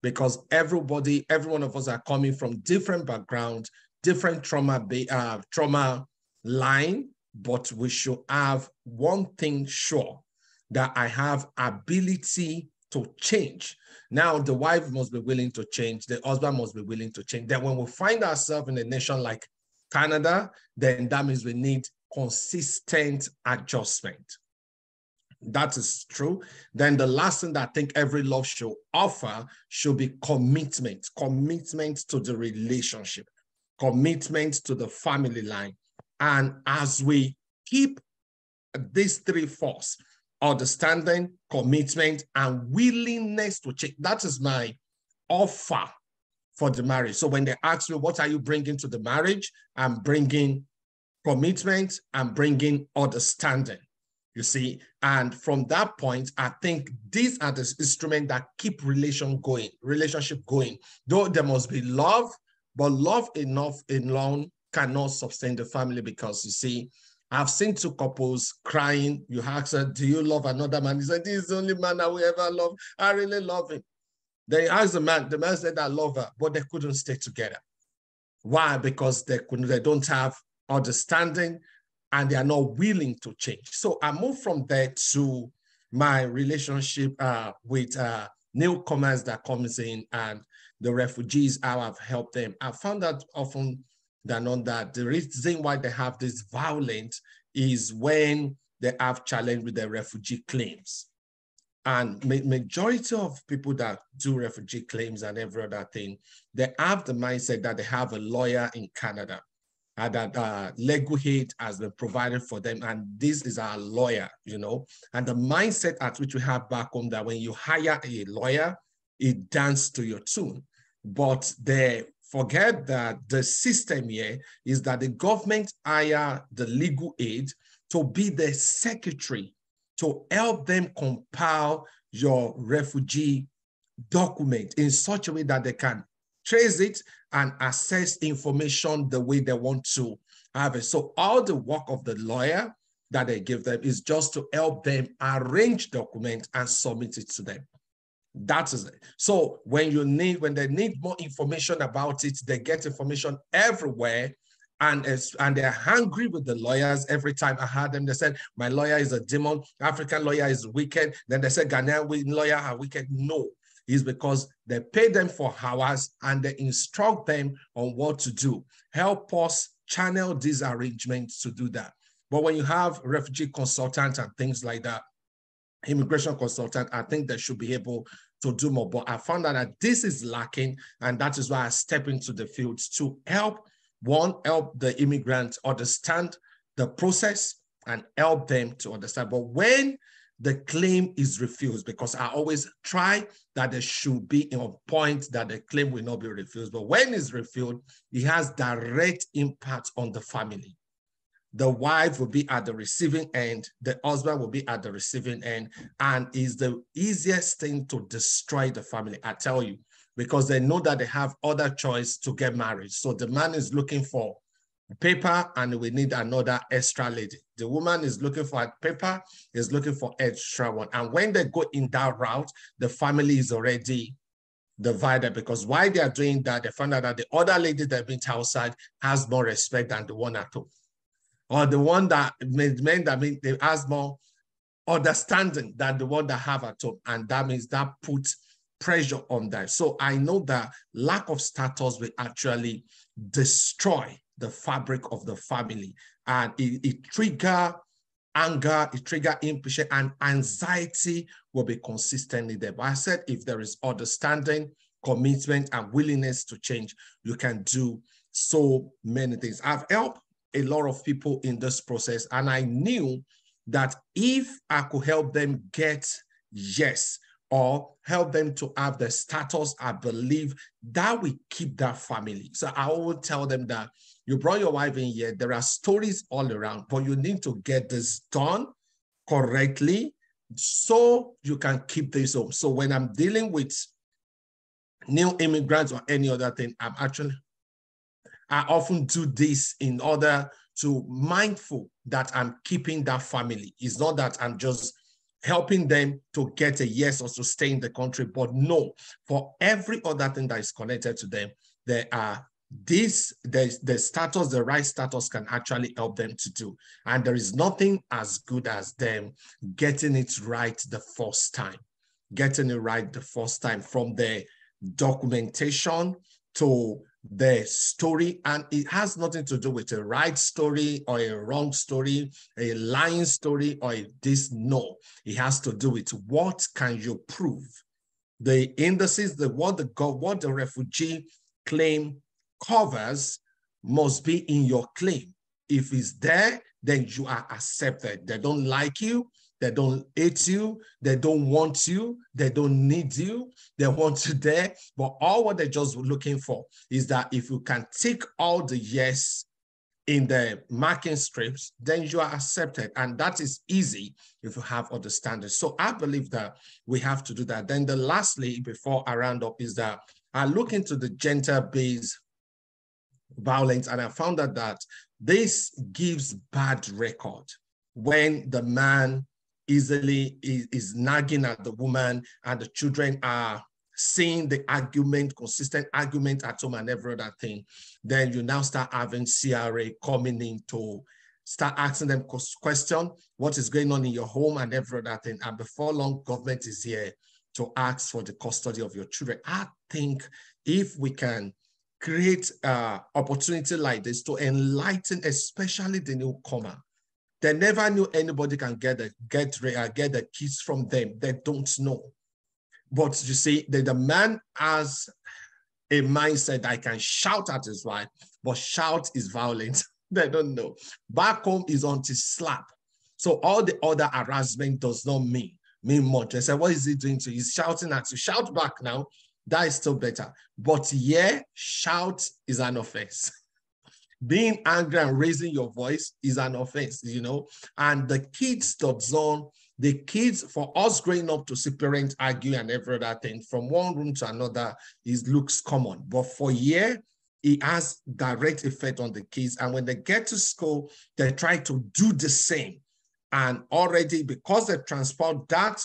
Because every one of us are coming from different backgrounds, different trauma line, but we should have one thing sure, that I have ability to change. Now, the wife must be willing to change. The husband must be willing to change. Then when we find ourselves in a nation like Canada, then that means we need consistent adjustment. That is true. Then the last thing that I think every love should offer should be commitment. Commitment to the relationship. Commitment to the family line. And as we keep these three forces, understanding, commitment, and willingness to change. That is my offer for the marriage. So when they ask me, what are you bringing to the marriage? I'm bringing commitment, I'm bringing understanding, you see. And from that point, I think these are the instruments that keep relationship going. Though there must be love, but love enough alone cannot sustain the family, because you see, I've seen two couples crying. You ask her, do you love another man? He said, this is the only man I will ever love. I really love him. They asked the man said, I love her, but they couldn't stay together. Why? Because they don't have understanding, and they are not willing to change. So I moved from there to my relationship with newcomers that comes in, and the refugees, how I've helped them. I found that often than not that the reason why they have this violence is when they have challenge with their refugee claims. And majority of people that do refugee claims and every other thing, they have the mindset that they have a lawyer in Canada, and that legal aid has been provided for them, and this is our lawyer, you know. And the mindset at which we have back home, that when you hire a lawyer, it dances to your tune. But they forget that the system here is that the government hire the legal aid to be the secretary, to help them compile your refugee document in such a way that they can trace it and access information the way they want to have it. So all the work of the lawyer that they give them is just to help them arrange documents and submit it to them. That is it. So when they need more information about it, they get information everywhere, and they're hungry with the lawyers. Every time I had them, they said, my lawyer is a demon, African lawyer is wicked. Then they said, Ghanaian lawyer are wicked. No, it's because they pay them for hours and they instruct them on what to do. Help us channel these arrangements to do that. But when you have refugee consultants and things like that, immigration consultant, I think they should be able to do more. But I found out that this is lacking, and that is why I step into the field to help the immigrants understand the process and help them to understand. But when the claim is refused, because I always try that there should be a point that the claim will not be refused. But when it's refused, it has direct impact on the family. The wife will be at the receiving end, the husband will be at the receiving end, and is the easiest thing to destroy the family, I tell you, because they know that they have other choice to get married. So the man is looking for paper and we need another extra lady. The woman is looking for a paper, is looking for extra one. And when they go in that route, the family is already divided, because while they are doing that, they find out that the other lady that been outside has more respect than the one at home. Or the one that they has more understanding than the one that have at home. And that means that puts pressure on that. So I know that lack of status will actually destroy the fabric of the family, and it trigger anger, it trigger impatience, and anxiety will be consistently there. But I said, if there is understanding, commitment, and willingness to change, you can do so many things. I've helped a lot of people in this process, and I knew that if I could help them get yes, or help them to have the status, I believe that will keep that family. So I will tell them that you brought your wife in here, there are stories all around, but you need to get this done correctly so you can keep this home. So when I'm dealing with new immigrants or any other thing, I often do this in order to mindful that I'm keeping that family. It's not that I'm just helping them to get a yes or to stay in the country, but no, for every other thing that is connected to them, there are the status, the right status can actually help them to do. And there is nothing as good as them getting it right the first time, from the documentation to the story. And it has nothing to do with a right story or a wrong story, a lying story or this. No, it has to do with what can you prove. The indices, what the refugee claim covers must be in your claim. If it's there, then you are accepted. They don't like you, they don't hate you, they don't want you, they don't need you, they want you there. But all what they're just looking for is that if you can tick all the yes in the marking strips, then you are accepted. And that is easy if you have understanding. So I believe that we have to do that. Then lastly, before I round up, is that I look into the gender-based violence, and I found out that this gives bad record when the man easily is nagging at the woman and the children are seeing the argument, consistent argument at home and every other thing. Then you now start having CRA coming in to start asking them questions, what is going on in your home and every other thing. And before long, government is here to ask for the custody of your children. I think if we can create opportunity like this to enlighten, especially the newcomer. They never knew anybody can get the keys from them. They don't know. But you see, the man has a mindset that I can shout at his wife, but shout is violent. They don't know. Back home is on to slap. So all the other harassment does not mean much. They say, what is he doing to you? He's shouting at you. Shout back now. That is still better. But yeah, shout is an offense. Being angry and raising your voice is an offense, you know. And the kids for us growing up to see parents argue and every other thing from one room to another, it looks common. But for years, it has direct effect on the kids. And when they get to school, they try to do the same. And already, because they transport that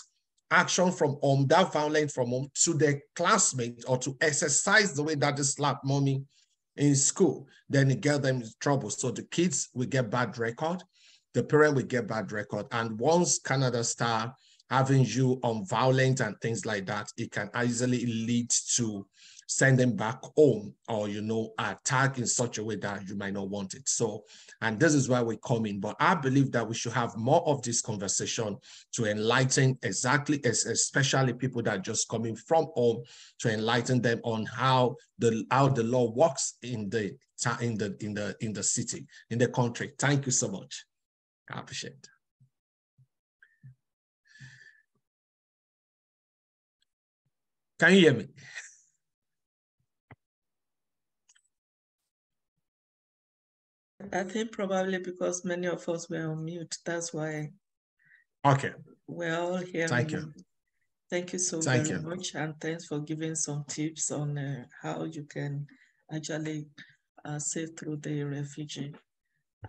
action from home, that violence from home to their classmates, or to exercise the way that they slap mommy in school, then it gets them in trouble. So the kids will get bad record, the parent will get bad record. And once Canada start having you on violence and things like that, it can easily lead to send them back home, or, you know, attack in such a way that you might not want it. So, and this is why we come in. But I believe that we should have more of this conversation to enlighten especially people that are just coming from home, to enlighten them on how the law works in the city, in the country. Thank you so much. I appreciate it. Can you hear me? I think probably because many of us were on mute. That's why. Okay. We're all hearing. Thank you. Thank you so very much. And thanks for giving some tips on how you can actually sail through the refugee.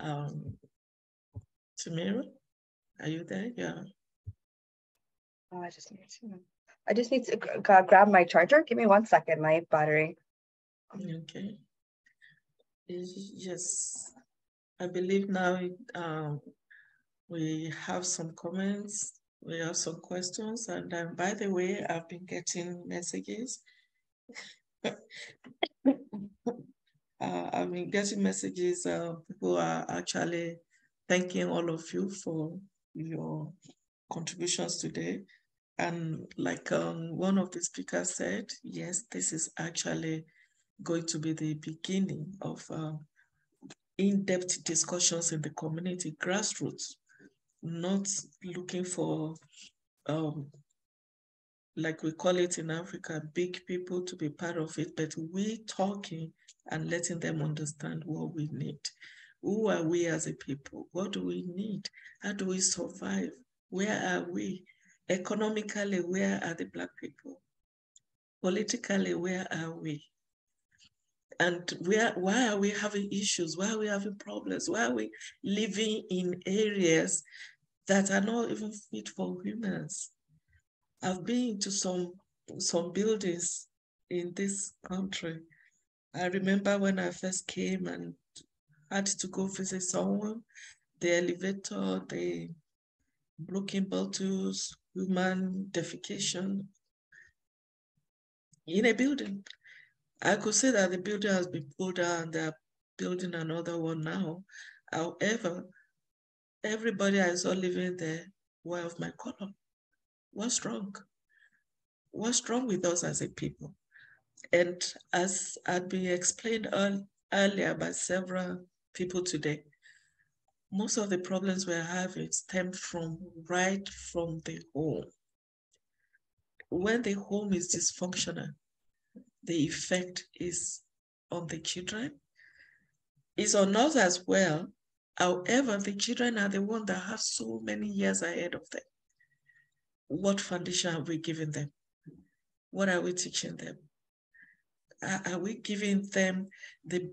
Tamira, are you there? Yeah. Oh, I just need to grab my charger. Give me 1 second, my battery. Okay. Yes. I believe now we have some comments, we have some questions, and by the way, I've been getting messages. I've been getting messages. People are actually thanking all of you for your contributions today. And like one of the speakers said, yes, this is actually going to be the beginning of in-depth discussions in the community grassroots, not looking for, like we call it in Africa, big people to be part of it, but we talking and letting them understand what we need. Who are we as a people? What do we need? How do we survive? Where are we? Economically, where are the Black people? Politically, where are we? And why are we having issues? Why are we having problems? Why are we living in areas that are not even fit for humans? I've been to some buildings in this country. I remember when I first came and had to go visit someone, the elevator, the broken bottles, human defecation in a building. I could say that the building has been pulled down and they're building another one now. However, everybody I saw living there were of my color. What's wrong? What's wrong with us as a people? And as had been explained earlier by several people today, most of the problems we're having stem right from the home. When the home is dysfunctional, the effect is on the children. It's on us as well. However, the children are the ones that have so many years ahead of them. What foundation are we giving them? What are we teaching them? Are we giving them the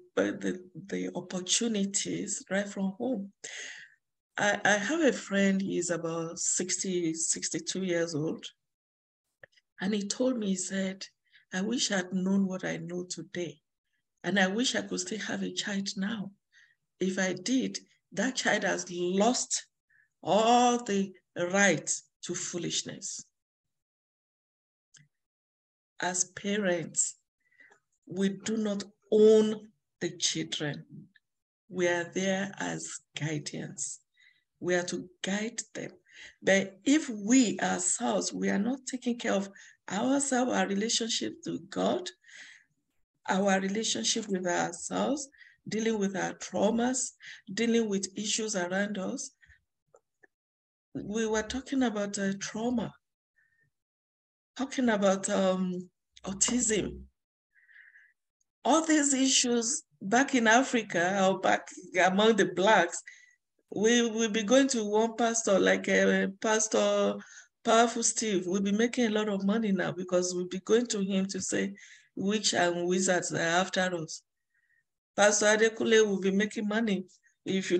opportunities right from home? I have a friend, he's about 60, 62 years old. And he told me, he said, I wish I'd known what I know today. And I wish I could still have a child now. If I did, that child has lost all the right to foolishness. As parents, we do not own the children. We are there as guardians. We are to guide them. But if we ourselves, we are not taking care of ourselves, our relationship to God, our relationship with ourselves, dealing with our traumas, dealing with issues around us. We were talking about trauma, talking about autism. All these issues back in Africa or back among the Blacks, we will be going to one pastor, like Pastor Powerful Steve. We'll be making a lot of money now because we'll be going to him to say witch and wizards are after us. Pastor Adekule will be making money. If you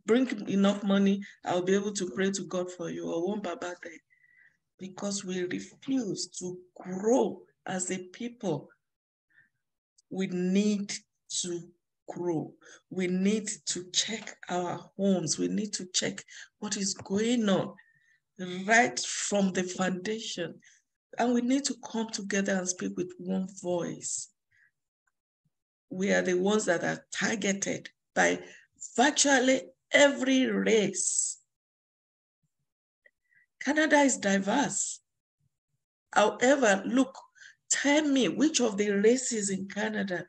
bring enough money, I'll be able to pray to God for you, or one Baba there. Because we refuse to grow as a people. We need to grow. We need to check our homes. We need to check what is going on right from the foundation. And we need to come together and speak with one voice. We are the ones that are targeted by virtually every race. Canada is diverse. However, look, tell me which of the races in Canada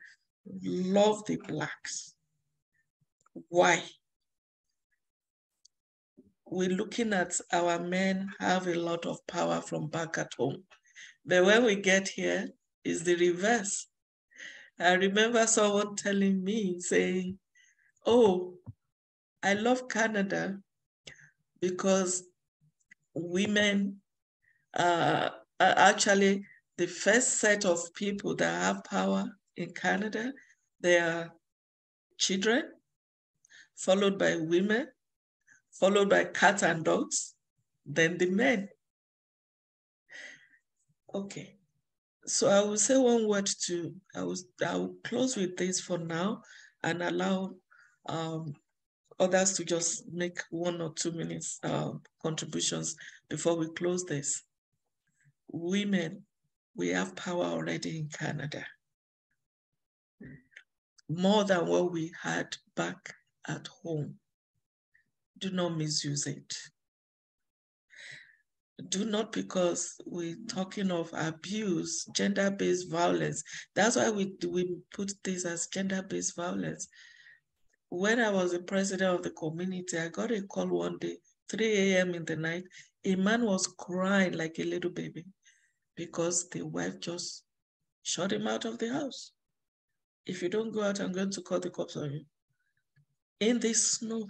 love the Blacks? Why? We're looking at our men have a lot of power from back at home. But when we get here, it's the reverse. I remember someone telling me, saying, oh, I love Canada because women are actually the first set of people that have power in Canada. They are children, followed by women, followed by cats and dogs, then the men. Okay, so I will say one word to, I will close with this for now and allow others to just make 1 or 2 minutes contributions before we close this. Women, we have power already in Canada, more than what we had back at home. Do not misuse it. Do not, because we're talking of abuse, gender-based violence. That's why we put this as gender-based violence. When I was the president of the community, I got a call one day, 3 a.m. in the night. A man was crying like a little baby because the wife just shut him out of the house. If you don't go out, I'm going to call the cops on you. In the snow,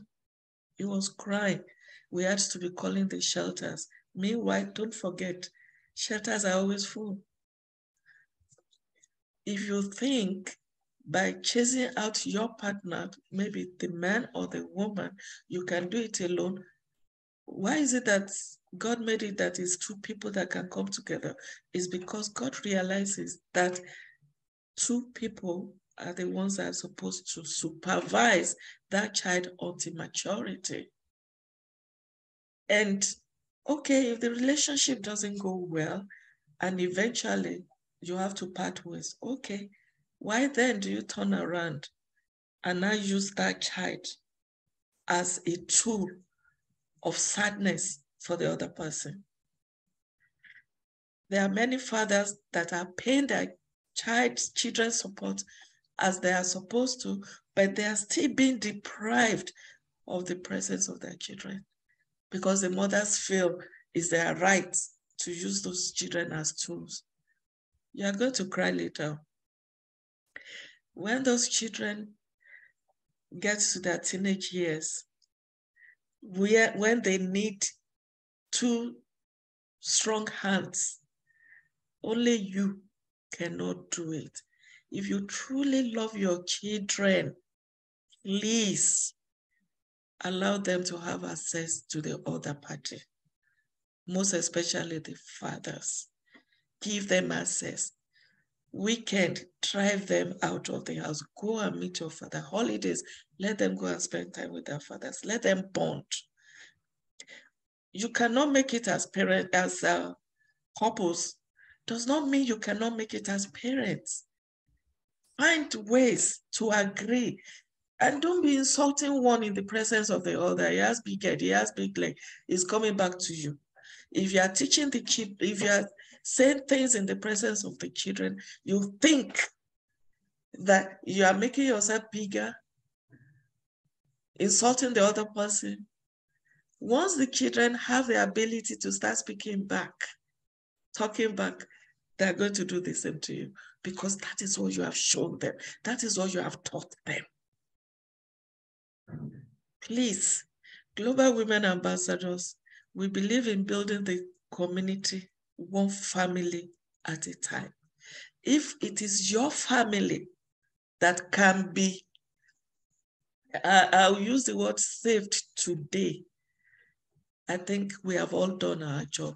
he was crying. We had to be calling the shelters. Meanwhile, don't forget, shelters are always full. If you think by chasing out your partner, maybe the man or the woman, you can do it alone, why is it that God made it that it's two people that can come together? It's because God realizes that two people are the ones that are supposed to supervise that child until maturity. And okay, if the relationship doesn't go well and eventually you have to part ways, okay, why then do you turn around and now use that child as a tool of sadness for the other person? There are many fathers that are paying their children's support as they are supposed to, but they are still being deprived of the presence of their children because the mothers feel it's their right to use those children as tools. You are going to cry later. When those children get to their teenage years, when they need two strong hands, only you cannot do it. If you truly love your children, please allow them to have access to the other party, most especially the fathers. Give them access. Weekend, drive them out of the house. Go and meet your father. Holidays, let them go and spend time with their fathers. Let them bond. You cannot make it as parents, as couples. Does not mean you cannot make it as parents. Find ways to agree. And don't be insulting one in the presence of the other. He has big head, he has big leg. He's coming back to you. If you are teaching the kid, if you are saying things in the presence of the children, you think that you are making yourself bigger, insulting the other person. Once the children have the ability to start speaking back, talking back, they're going to do the same to you because that is what you have shown them. That is what you have taught them. Please, Global Women Ambassadors, we believe in building the community one family at a time. If it is your family that can be, I'll use the word saved today, I think we have all done our job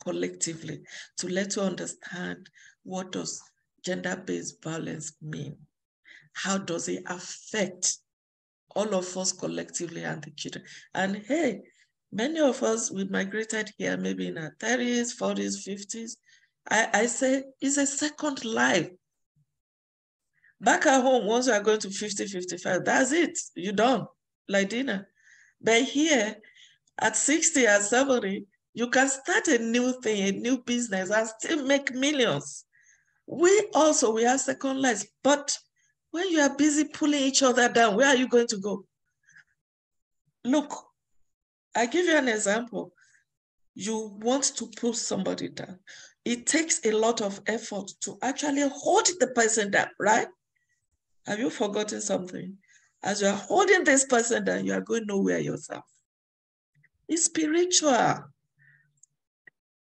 collectively to let you understand what does gender-based violence mean? How does it affect all of us collectively and the children? And hey, many of us, we migrated here maybe in our 30s, 40s, 50s. I say it's a second life. Back at home, once you are going to 50, 55, that's it, you're done, like dinner. But here, at 60, at 70, you can start a new thing, a new business, and still make millions. We have second lives, but when you are busy pulling each other down, where are you going to go? Look, I give you an example. you want to pull somebody down. It takes a lot of effort to actually hold the person down, right? Have you forgotten something? As you are holding this person down, you are going nowhere yourself. It's spiritual.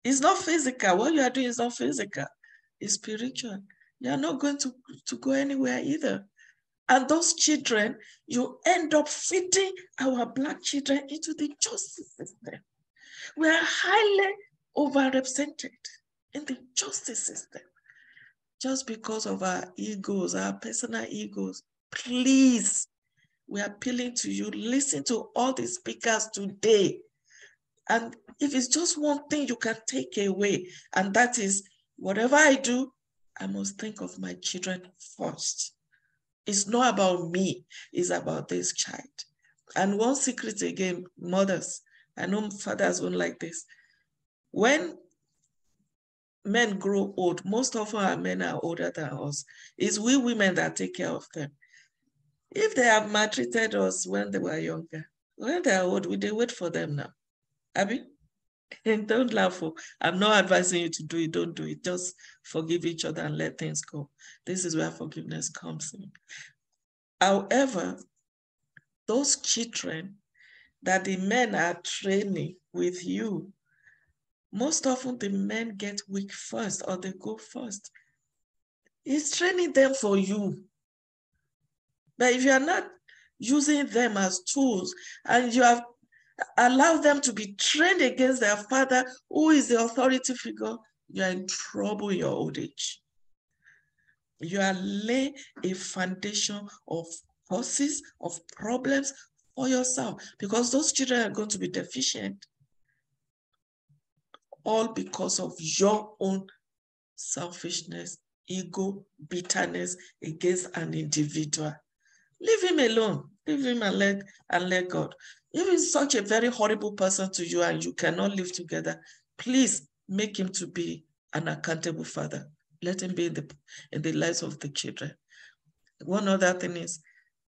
It's not physical. What you are doing is not physical. It's spiritual. You are not going to go anywhere either. And those children, you end up feeding our Black children into the justice system. We are highly overrepresented in the justice system just because of our egos, our personal egos. Please, we are appealing to you. Listen to all the speakers today. And if it's just one thing you can take away, and that is, whatever I do, I must think of my children first. It's not about me, it's about this child. And one secret again, mothers, I know fathers won't like this. When men grow old, most of our men are older than us. It's we women that take care of them. If they have maltreated us when they were younger, when they are old, they wait for them now. Abby? Don't laugh. I'm not advising you to do it. Don't do it. Just forgive each other and let things go. This is where forgiveness comes in. However, those children that the men are training with you, most often the men get weak first or they go first. It's training them for you. But if you are not using them as tools and you have allowed them to be trained against their father, who is the authority figure, you are in trouble in your old age. You are laying a foundation of causes, of problems for yourself, because those children are going to be deficient, all because of your own selfishness, ego, bitterness against an individual. Leave him alone. Leave him and let God. If he's such a very horrible person to you and you cannot live together, please make him to be an accountable father. Let him be in the lives of the children. One other thing is,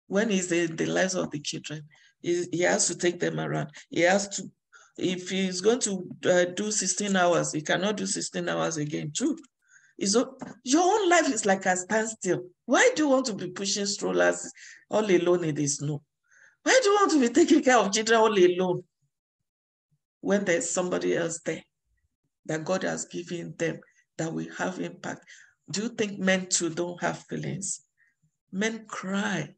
when he's in the lives of the children, he has to take them around. He has to, if he's going to do 16 hours, he cannot do 16 hours again too. Your own life is like a standstill. Why do you want to be pushing strollers all alone in the snow? Why do you want to be taking care of children all alone when there's somebody else there that God has given them that will have impact? Do you think men too don't have feelings? Men cry.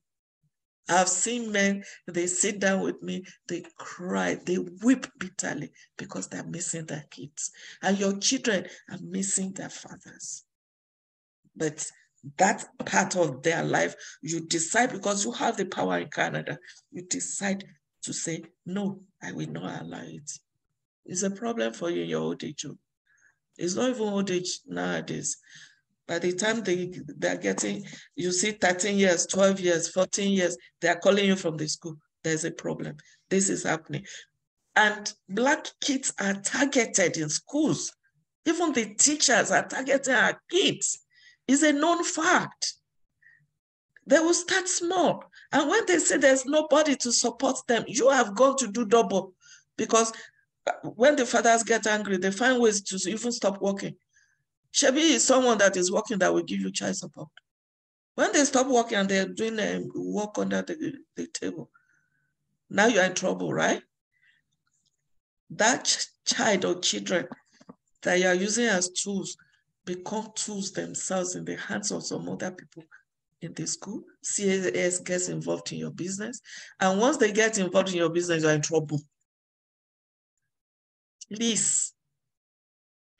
I've seen men, they sit down with me, they cry, they weep bitterly because they're missing their kids. And your children are missing their fathers. But that part of their life, you decide, because you have the power in Canada, you decide to say, no, I will not allow it. It's a problem for you in your old age. It's not even old age nowadays. By the time they're getting, you see 13 years, 12 years, 14 years, they're calling you from the school. There's a problem. This is happening. And Black kids are targeted in schools. Even the teachers are targeting our kids. It's a known fact. They will start small. And when they say there's nobody to support them, you have gone to do double. Because when the fathers get angry, they find ways to even stop working. Shebi is someone that is working that will give you child support. When they stop working and they're doing work under the table, now you're in trouble, right? That child or children that you're using as tools become tools themselves in the hands of some other people in the school. CAS gets involved in your business. And once they get involved in your business, you're in trouble. Please,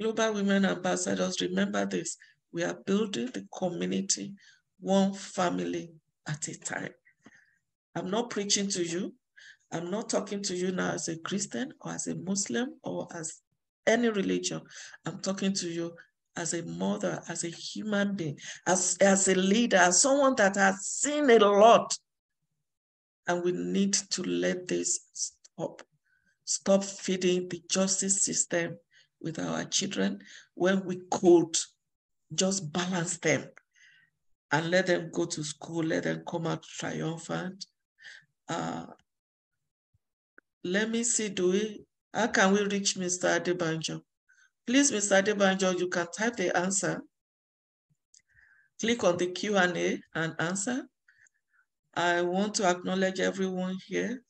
Global Women Ambassadors, remember this. We are building the community one family at a time. I'm not preaching to you. I'm not talking to you now as a Christian or as a Muslim or as any religion. I'm talking to you as a mother, as a human being, as a leader, as someone that has seen a lot. And we need to let this stop. Stop feeding the justice system with our children when we could just balance them and let them go to school, let them come out triumphant. Let me see, do we How can we reach Mr. Adebanjo? Please, Mr. Adebanjo, you can type the answer. Click on the Q&A and answer. I want to acknowledge everyone here.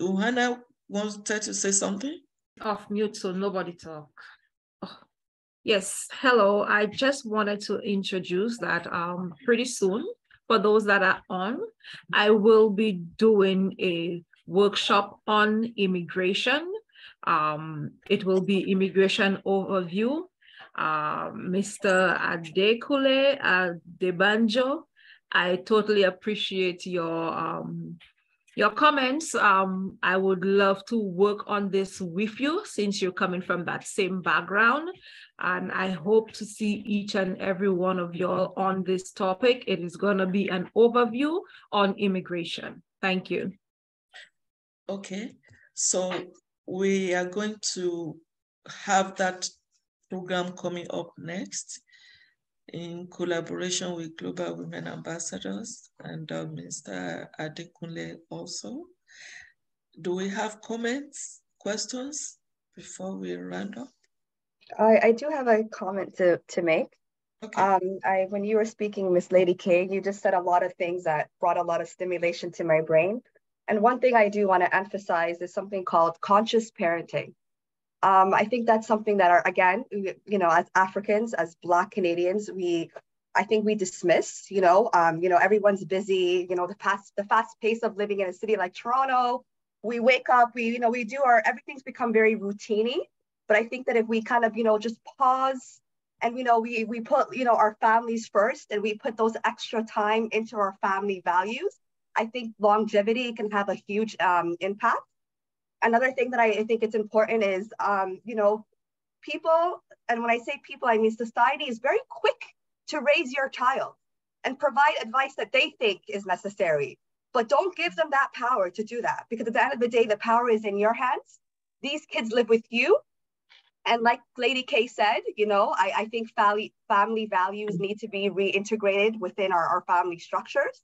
Uhana wanted to say something? Off mute so nobody talk. Oh. Yes, hello. I just wanted to introduce that pretty soon, for those that are on, I will be doing a workshop on immigration. It will be immigration overview. Mr. Adekule Adebanjo, I totally appreciate your comments. I would love to work on this with you since you're coming from that same background. And I hope to see each and every one of you all on this topic. It is going to be an overview on immigration. Thank you. Okay, so we are going to have that program coming up next in collaboration with Global Women Ambassadors and Mr. Adekunle also. Do we have comments, questions before we round up? I do have a comment to make. Okay. When you were speaking, Miss Lady K, you just said a lot of things that brought a lot of stimulation to my brain. And one thing I do want to emphasize is something called conscious parenting. I think that's something that again, as Africans, as Black Canadians, I think we dismiss, everyone's busy, the fast pace of living in a city like Toronto. We wake up, everything's become very routine-y. But I think that if we kind of, just pause and, we put, our families first and we put those extra time into our family values, I think longevity can have a huge impact. Another thing that I think it's important is, people, and when I say people, I mean society is very quick to raise your child and provide advice that they think is necessary. But don't give them that power to do that, because at the end of the day, the power is in your hands. These kids live with you. And like Lady K said, I think family values need to be reintegrated within our family structures.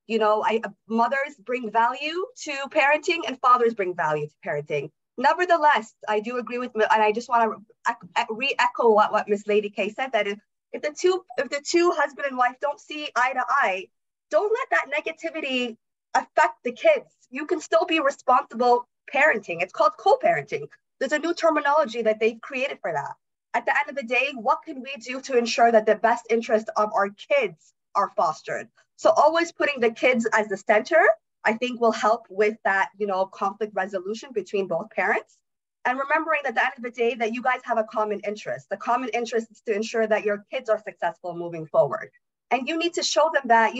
Mothers bring value to parenting and fathers bring value to parenting. Nevertheless, I do agree with, and I just want to re-echo what Miss Lady K said, that if the two husband and wife don't see eye to eye, don't let that negativity affect the kids. You can still be responsible parenting. It's called co-parenting. There's a new terminology that they've created for that. At the end of the day, what can we do to ensure that the best interest of our kids are fostered? So always putting the kids as the center, I think will help with that, conflict resolution between both parents. And remembering that at the end of the day, that you guys have a common interest. The common interest is to ensure that your kids are successful moving forward. And you need to show them that,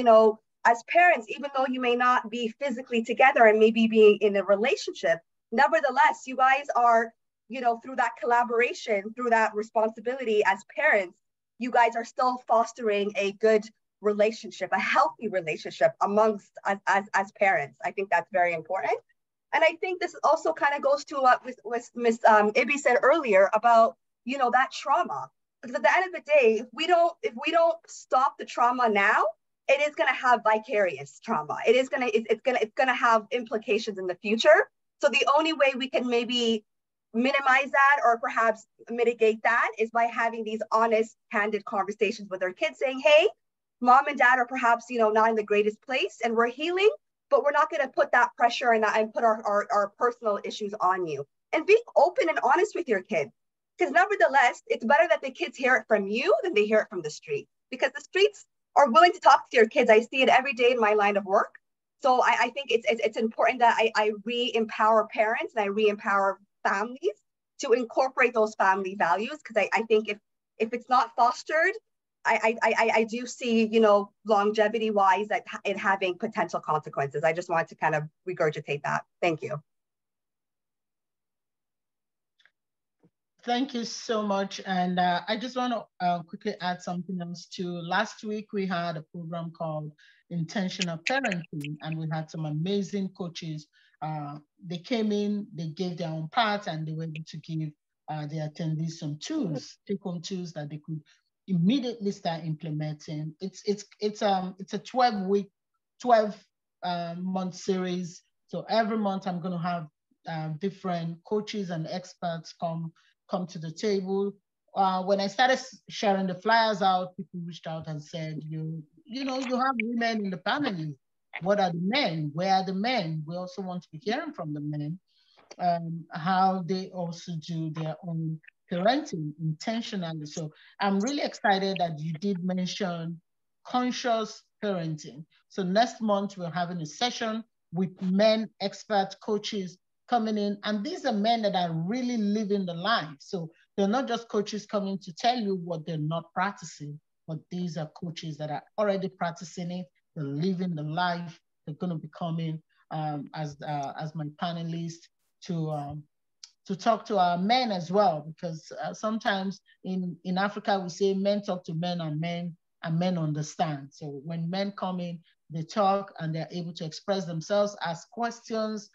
as parents, even though you may not be physically together and maybe being in a relationship, nevertheless, you guys are, through that collaboration, through that responsibility as parents, you guys are still fostering a good relationship, a healthy relationship amongst as parents. I think that's very important. And I think this also kind of goes to what Miss Ibi said earlier about, that trauma. Because at the end of the day, if we don't stop the trauma now, it is going to have vicarious trauma. It's going to have implications in the future. So the only way we can maybe minimize that or perhaps mitigate that is by having these honest, candid conversations with our kids, saying, hey, mom and dad are perhaps, not in the greatest place and we're healing, but we're not going to put that pressure and put our personal issues on you. And being open and honest with your kids. Because nevertheless, it's better that the kids hear it from you than they hear it from the street. Because the streets are willing to talk to your kids. I see it every day in my line of work. So I think it's important that I re-empower parents and I re-empower families to incorporate those family values. Because I think if it's not fostered, I do see, longevity-wise, that it having potential consequences. I just wanted to kind of regurgitate that. Thank you. Thank you so much. And I just want to quickly add something else too. Last week, we had a program called Intentional Parenting, and we had some amazing coaches. They came in, they gave their own part, and they were able to give the attendees some tools, take-home tools that they could immediately start implementing. It's a 12-month series. So every month I'm going to have different coaches and experts come to the table. When I started sharing the flyers out, people reached out and said, you have women in the panel. What are the men? Where are the men? We also want to be hearing from the men, how they also do their own parenting intentionally. So I'm really excited that you did mention conscious parenting. So next month, we're having a session with men, expert coaches coming in. And these are men that are really living the life. So they're not just coaches coming to tell you what they're not practicing, but these are coaches that are already practicing it. They're living the life. They're going to be coming as my panelists to talk to our men as well, because sometimes in Africa we say men talk to men and men understand. So when men come in, they talk and they're able to express themselves, ask questions,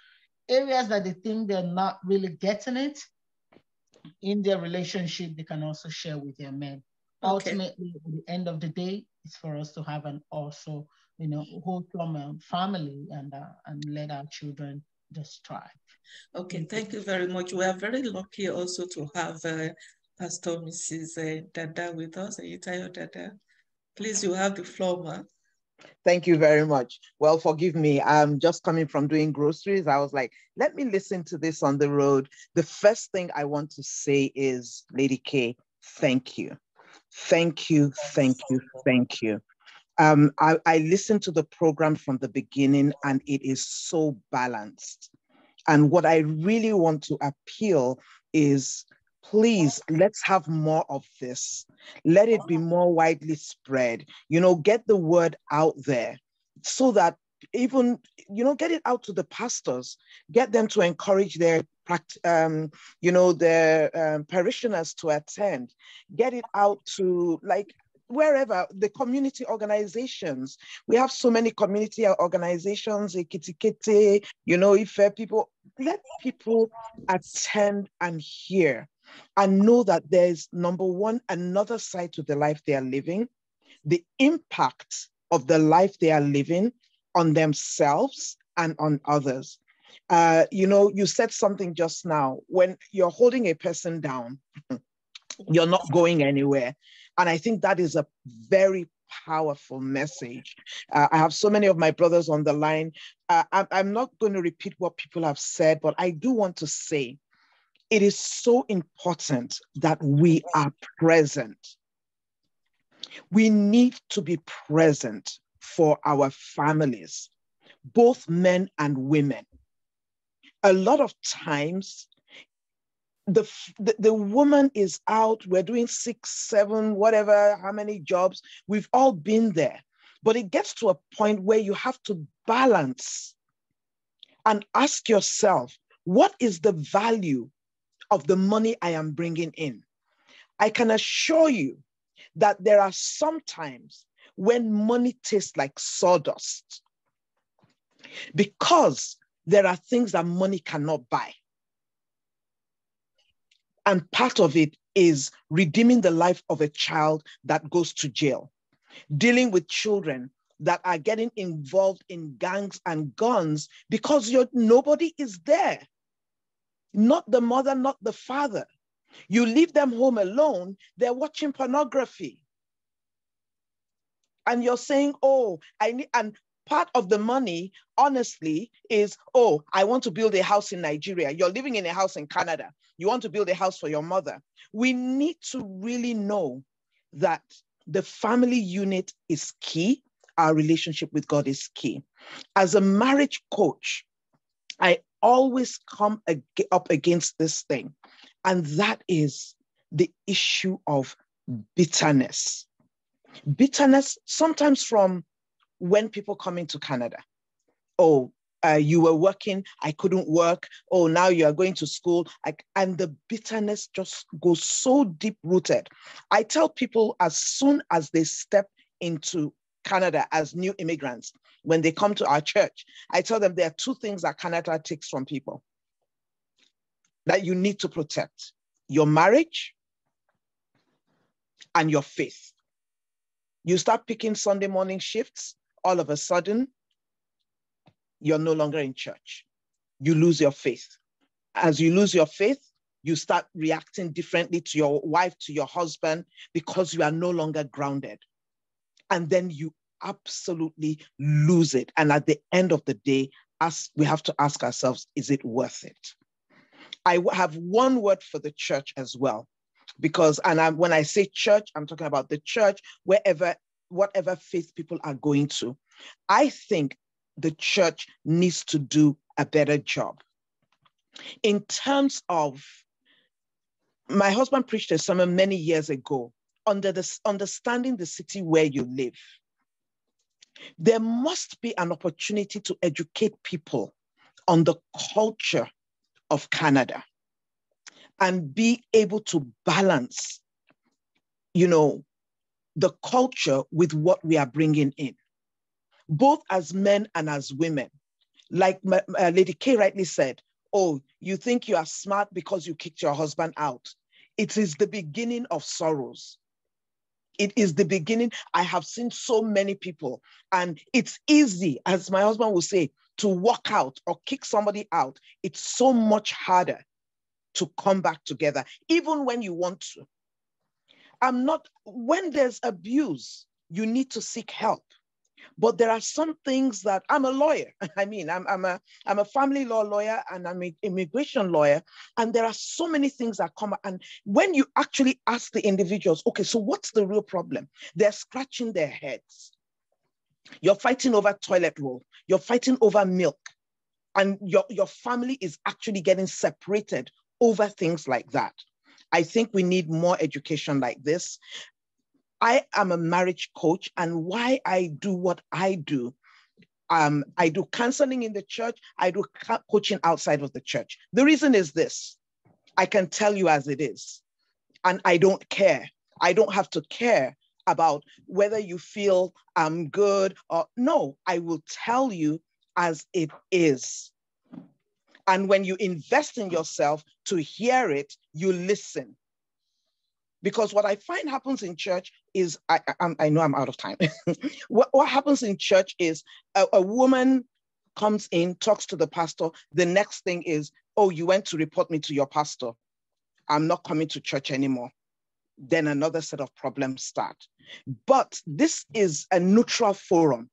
areas that they think they're not really getting it in their relationship, they can also share with their men. Okay. Ultimately, at the end of the day, it's for us to have an also, wholesome family and let our children just thrive. Okay, thank you very much. We are very lucky also to have Pastor Mrs. Dada with us, Ayitayo Dada. Please, you have the floor, ma'am. Thank you very much. Well, forgive me. I'm just coming from doing groceries. I was like, let me listen to this on the road. The first thing I want to say is, Lady K, thank you. Thank you, thank you, thank you. I listened to the program from the beginning and it is so balanced. And what I really want to appeal is, please, let's have more of this. Let it be more widely spread. Get the word out there so that even, get it out to the pastors, get them to encourage their parishioners to attend, get it out to wherever, the community organizations. We have so many community organizations, Ekitikete, Ife people. Let people attend and hear and know that there's, number one, another side to the life they are living, the impact of the life they are living on themselves and on others. You said something just now. When you're holding a person down, you're not going anywhere. And I think that is a very powerful message. I have so many of my brothers on the line. I'm not going to repeat what people have said, but I do want to say it is so important that we are present. We need to be present for our families, both men and women. A lot of times, the woman is out, we're doing 6, 7, whatever, how many jobs, we've all been there. But it gets to a point where you have to balance and ask yourself, what is the value of the money I am bringing in? I can assure you that there are some times when money tastes like sawdust because there are things that money cannot buy. And part of it is redeeming the life of a child that goes to jail, dealing with children that are getting involved in gangs and guns because nobody is there. Not the mother, not the father. You leave them home alone, they're watching pornography. And you're saying, oh, and part of the money, honestly, is, oh, I want to build a house in Nigeria. You're living in a house in Canada. You want to build a house for your mother. We need to really know that the family unit is key. Our relationship with God is key. As a marriage coach, I always come up against this thing, and that is the issue of bitterness. Bitterness, sometimes from when people come into Canada. Oh, you were working, I couldn't work. Oh, now you are going to school. And the bitterness just goes so deep-rooted. I tell people as soon as they step into Canada as new immigrants, when they come to our church, I tell them there are 2 things that Canada takes from people that you need to protect: your marriage and your faith. You start picking Sunday morning shifts, all of a sudden, you're no longer in church. You lose your faith. As you lose your faith, you start reacting differently to your wife, to your husband, because you are no longer grounded. And then you absolutely lose it. And at the end of the day, we have to ask ourselves, is it worth it? I have one word for the church as well, because, when I say church, I'm talking about the church, whatever faith people are going to. I think the church needs to do a better job. In terms of, my husband preached a sermon many years ago under this understanding the city where you live. There must be an opportunity to educate people on the culture of Canada and be able to balance, the culture with what we are bringing in, both as men and as women. Like Lady K rightly said, oh, you think you are smart because you kicked your husband out. It is the beginning of sorrows. It is the beginning. I have seen so many people, and it's easy, as my husband will say, to walk out or kick somebody out. It's so much harder to come back together, even when you want to. When there's abuse, you need to seek help. But there are some things that, I'm a lawyer. I mean, I'm a family law lawyer and I'm an immigration lawyer. And there are so many things that come. And when you actually ask the individuals, okay, so what's the real problem? They're scratching their heads. You're fighting over toilet roll. You're fighting over milk. And your family is actually getting separated over things like that. I think we need more education like this. I am a marriage coach, and why I do what I do counseling in the church, I do coaching outside of the church. The reason is this: I can tell you as it is, and I don't care. I don't have to care about whether you feel I'm good or no. I will tell you as it is. And when you invest in yourself to hear it, you listen. Because what I find happens in church is, I know I'm out of time. What happens in church is a woman comes in, talks to the pastor. The next thing is, oh, you went to report me to your pastor. I'm not coming to church anymore. Then another set of problems start. But this is a neutral forum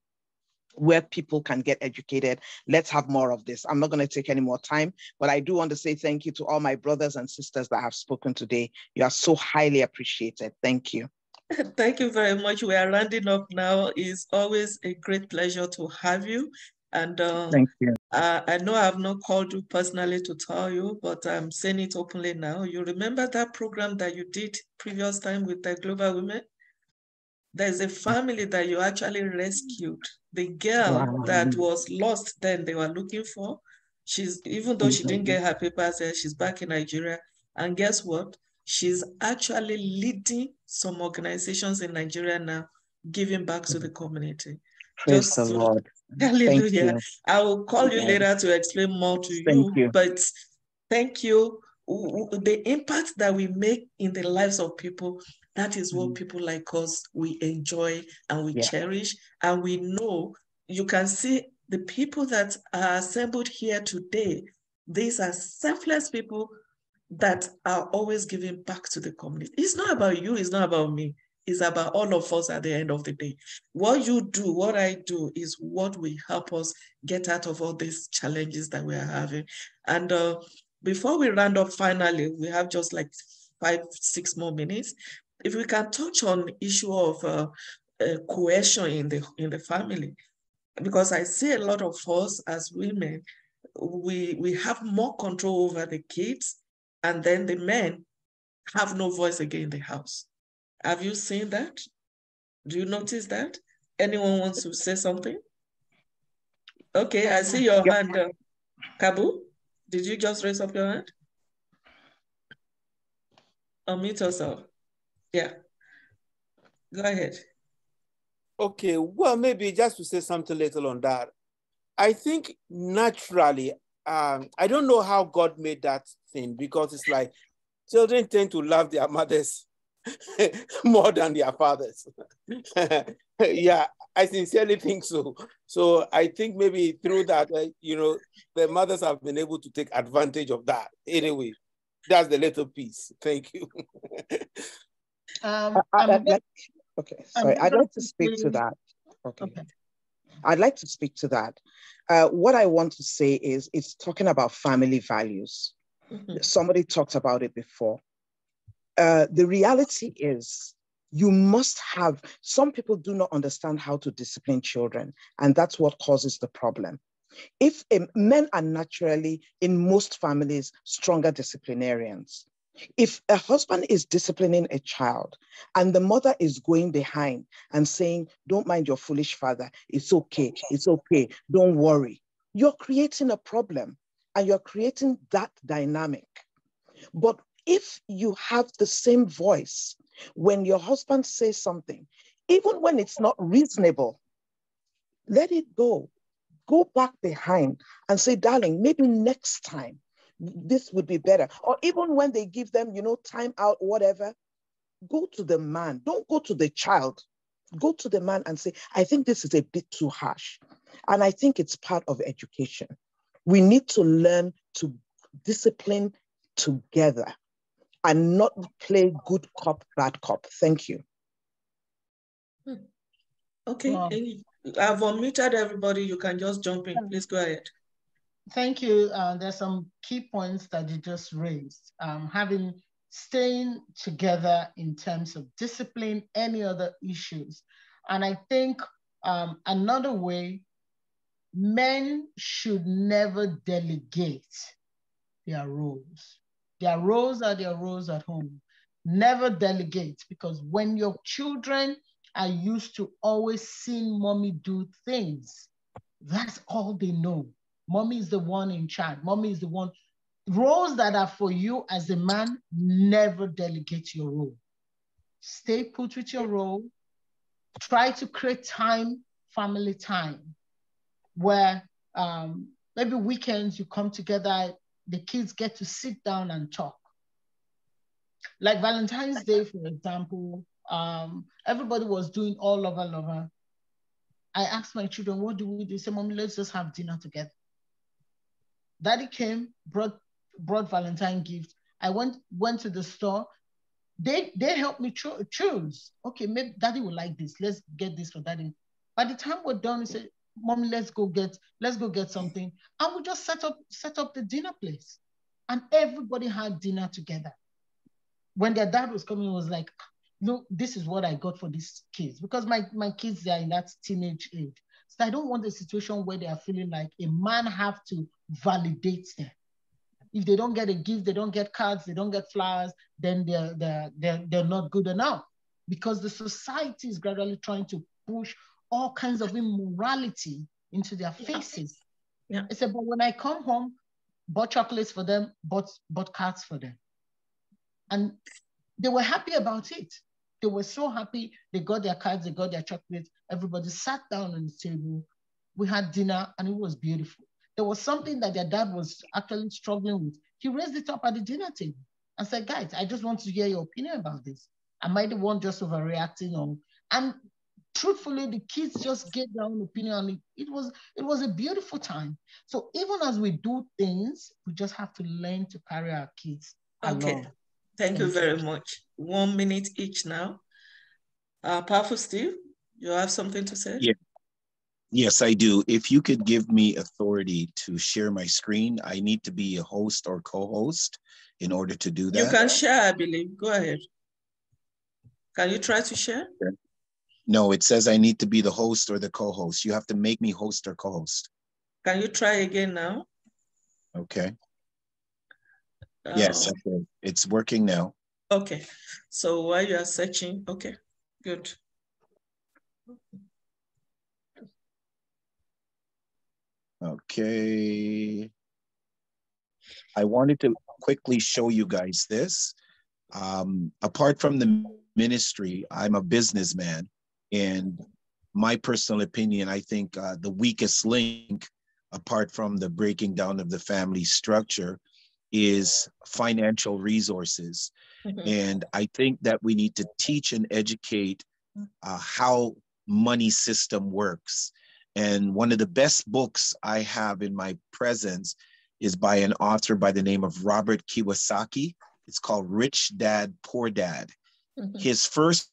where people can get educated. Let's have more of this. I'm not going to take any more time, but I do want to say thank you to all my brothers and sisters that have spoken today. You are so highly appreciated. Thank you. Thank you very much. We are rounding up now. It's always a great pleasure to have you. And thank you. I know I have not called you personally to tell you, but I'm saying it openly now. You remember that program that you did previous time with the Global Women? There's a family that you actually rescued. The girl that was lost then they were looking for, even though she didn't get her papers, she's back in Nigeria. And guess what? She's actually leading some organizations in Nigeria now, giving back to the community. Praise the Lord. Hallelujah. I will call you later to explain more to you. But thank you. The impact that we make in the lives of people, that is what people like us, we enjoy and we cherish. And we know, you can see the people that are assembled here today, these are selfless people that are always giving back to the community. It's not about you, it's not about me. It's about all of us at the end of the day. What you do, what I do is what will help us get out of all these challenges that we are having. And before we round up finally, we have just like 5-6 more minutes. If we can touch on the issue of cohesion in the family, because I see a lot of us as women, we have more control over the kids, and then the men have no voice again in the house. Have you seen that? Do you notice that? Anyone wants to say something? Okay, I see your hand. Kabu, did you just raise up your hand? Unmute yourself. Yeah, go ahead. Okay, well, maybe just to say something little on that. I think naturally, I don't know how God made that thing, because it's like children tend to love their mothers more than their fathers. Yeah, I sincerely think so. So I think maybe through that, you know, the mothers have been able to take advantage of that. Anyway, that's the little piece. Thank you. Okay, sorry, I'd like to speak to that. Okay. I'd like to speak to that. What I want to say is it's talking about family values. Somebody talked about it before. The reality is you must have, some people do not understand how to discipline children, and that's what causes the problem. If men are naturally, in most families, stronger disciplinarians. If a husband is disciplining a child and the mother is going behind and saying, don't mind your foolish father, it's okay, don't worry, you're creating a problem and you're creating that dynamic. But if you have the same voice, when your husband says something, even when it's not reasonable, let it go. Go back behind and say, darling, maybe next time this would be better. Or even when they give them, you know, time out, whatever, go to the man. Don't go to the child. Go to the man and say, I think this is a bit too harsh. And I think it's part of education. We need to learn to discipline together and not play good cop, bad cop. Thank you. Okay, I've unmuted everybody. You can just jump in. Please go ahead. Thank you. There's some key points that you just raised. Staying together in terms of discipline, any other issues. And I think another way, men should never delegate their roles. Their roles are their roles at home. Never delegate, because when your children are used to always seeing mommy do things, that's all they know. Mommy is the one in charge. Mommy is the one. Roles that are for you as a man, never delegate your role. Stay put with your role. Try to create time, family time, where maybe weekends you come together, the kids get to sit down and talk. Like Valentine's Day, for example, everybody was doing all lover. I asked my children, what do we do? They said, Mommy, let's just have dinner together. Daddy came, brought Valentine gift. I went to the store. They helped me choose. Okay, maybe Daddy will like this. Let's get this for Daddy. By the time we're done, he said, Mommy, let's go get something. And we just set up the dinner place. And everybody had dinner together. When their dad was coming, it was like, no, this is what I got for these kids. Because my kids, they are in that teenage age. So I don't want a situation where they are feeling like a man have to validate them. If they don't get a gift, they don't get cards, they don't get flowers, then they're not good enough. Because the society is gradually trying to push all kinds of immorality into their faces. Yeah. I said, but when I come home, bought chocolates for them, bought cards for them. And they were happy about it. They were so happy. They got their cards, they got their chocolates. Everybody sat down on the table. We had dinner and it was beautiful. There was something that their dad was actually struggling with. He raised it up at the dinner table and said, guys, I just want to hear your opinion about this. Am I the one just overreacting on? And truthfully, the kids just gave their own opinion on it. It was a beautiful time. So even as we do things, we just have to learn to carry our kids along. Thank you very much. 1 minute each now. Powerful Steve, you have something to say? Yeah. Yes, I do. If you could give me authority to share my screen, I need to be a host or co-host in order to do that. You can share, I believe. Go ahead. Can you try to share? No, it says I need to be the host or the co-host. You have to make me host or co-host. Can you try again now? Okay. Yes, okay. It's working now. Okay. So while you are searching, okay, good. Okay. I wanted to quickly show you guys this. Apart from the ministry, I'm a businessman, and my personal opinion, I think the weakest link, apart from the breaking down of the family structure, is financial resources. Mm-hmm. And I think that we need to teach and educate how money system works. And one of the best books I have in my presence is by an author by the name of Robert Kiyosaki. It's called Rich Dad, Poor Dad. Mm-hmm. His first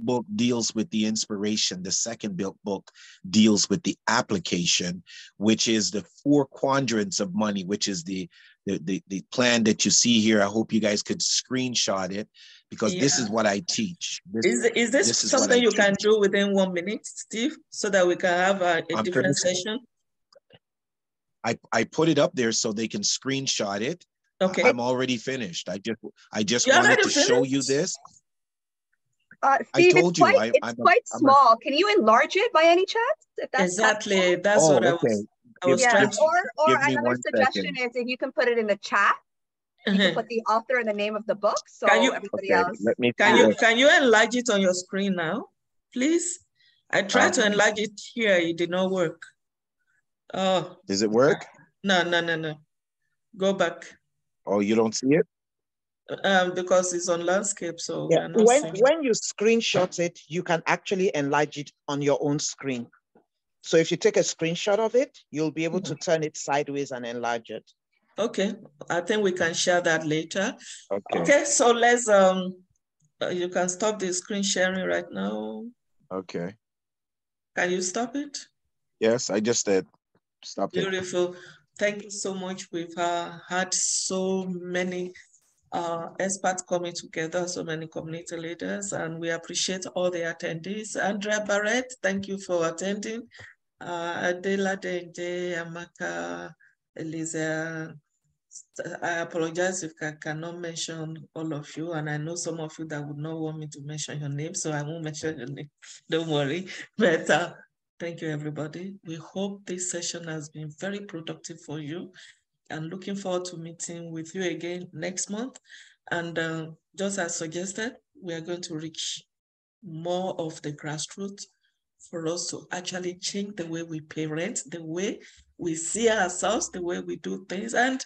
book deals with the inspiration. The second book deals with the application, which is the 4 quadrants of money, which is the plan that you see here. I hope you guys could screenshot it, because this is what I teach. Is this something you can do within 1 minute, Steve, so that we can have a different session? I put it up there so they can screenshot it. Okay. I'm already finished. I just wanted to show you this. Steve, it's quite small. Can you enlarge it by any chance? If that's exactly. That's what I was trying to. Or another suggestion is if you can put it in the chat, you can put the author and the name of the book, so everybody else. Can you enlarge it on your screen now, please? I tried to enlarge it here. It did not work. Oh. Does it work? No. Go back. Oh, you don't see it? Because it's on landscape, so yeah. When you screenshot it, you can actually enlarge it on your own screen. So if you take a screenshot of it, you'll be able to turn it sideways and enlarge it. Okay, I think we can share that later. Okay, so let's you can stop the screen sharing right now. Okay. Can you stop it? Yes, I just did. Stop it. Beautiful. Thank you so much. We've had so many experts coming together, so many community leaders, and we appreciate all the attendees. Andrea Barrett, thank you for attending. Adela Dende, Amaka, Eliza, I apologize if I cannot mention all of you, and I know some of you that would not want me to mention your name, so I won't mention your name, don't worry. But thank you, everybody. We hope this session has been very productive for you, and looking forward to meeting with you again next month. And just as suggested, we are going to reach more of the grassroots for us to actually change the way we parent, the way we see ourselves, the way we do things. And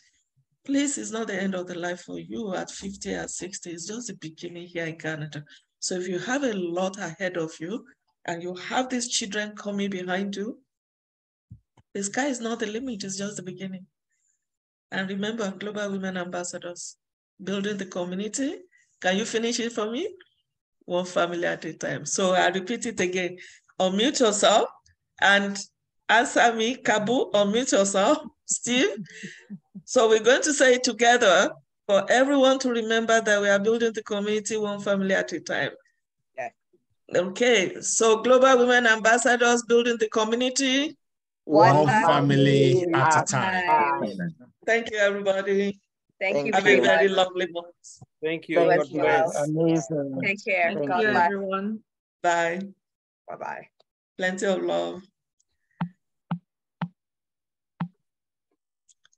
please, it's not the end of the life for you at 50, at 60, it's just the beginning here in Canada. So if you have a lot ahead of you and you have these children coming behind you, the sky is not the limit, it's just the beginning. And remember, Global Women Ambassadors, building the community. Can you finish it for me? One family at a time. So I repeat it again. Unmute yourself and answer me. Kabu, unmute yourself. Steve. So we're going to say it together for everyone to remember that we are building the community one family at a time. Yeah. Okay, so Global Women Ambassadors, building the community. One family at a time. Thank you, everybody. Thank you. Have a very lovely month. Thank you. God bless. Amazing. Take care. Thank God you, bless. everyone. Bye. Bye-bye. Plenty of love.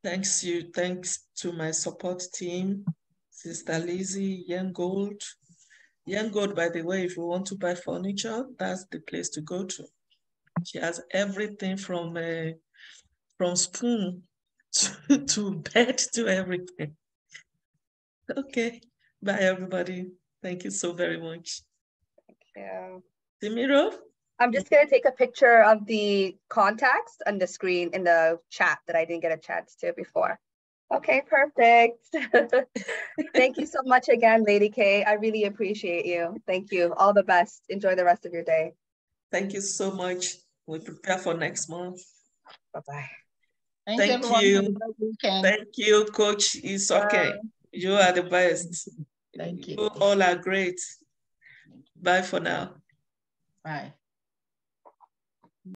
Thanks to my support team, Sister Lizzie, Young Gold. Young Gold, by the way, if you want to buy furniture, that's the place to go to. She has everything from spoon to bed to everything. Okay, bye everybody. Thank you so very much. Thank you. Timiro? I'm just going to take a picture of the contacts on the screen in the chat that I didn't get a chance to before. Okay, perfect. Thank you so much again, Lady K. I really appreciate you. Thank you. All the best. Enjoy the rest of your day. Thank you so much. We prepare for next month. Bye-bye. Thank you. Thank you, Coach Isoke. You are the best. Thank you. You all are great. Bye for now. Bye.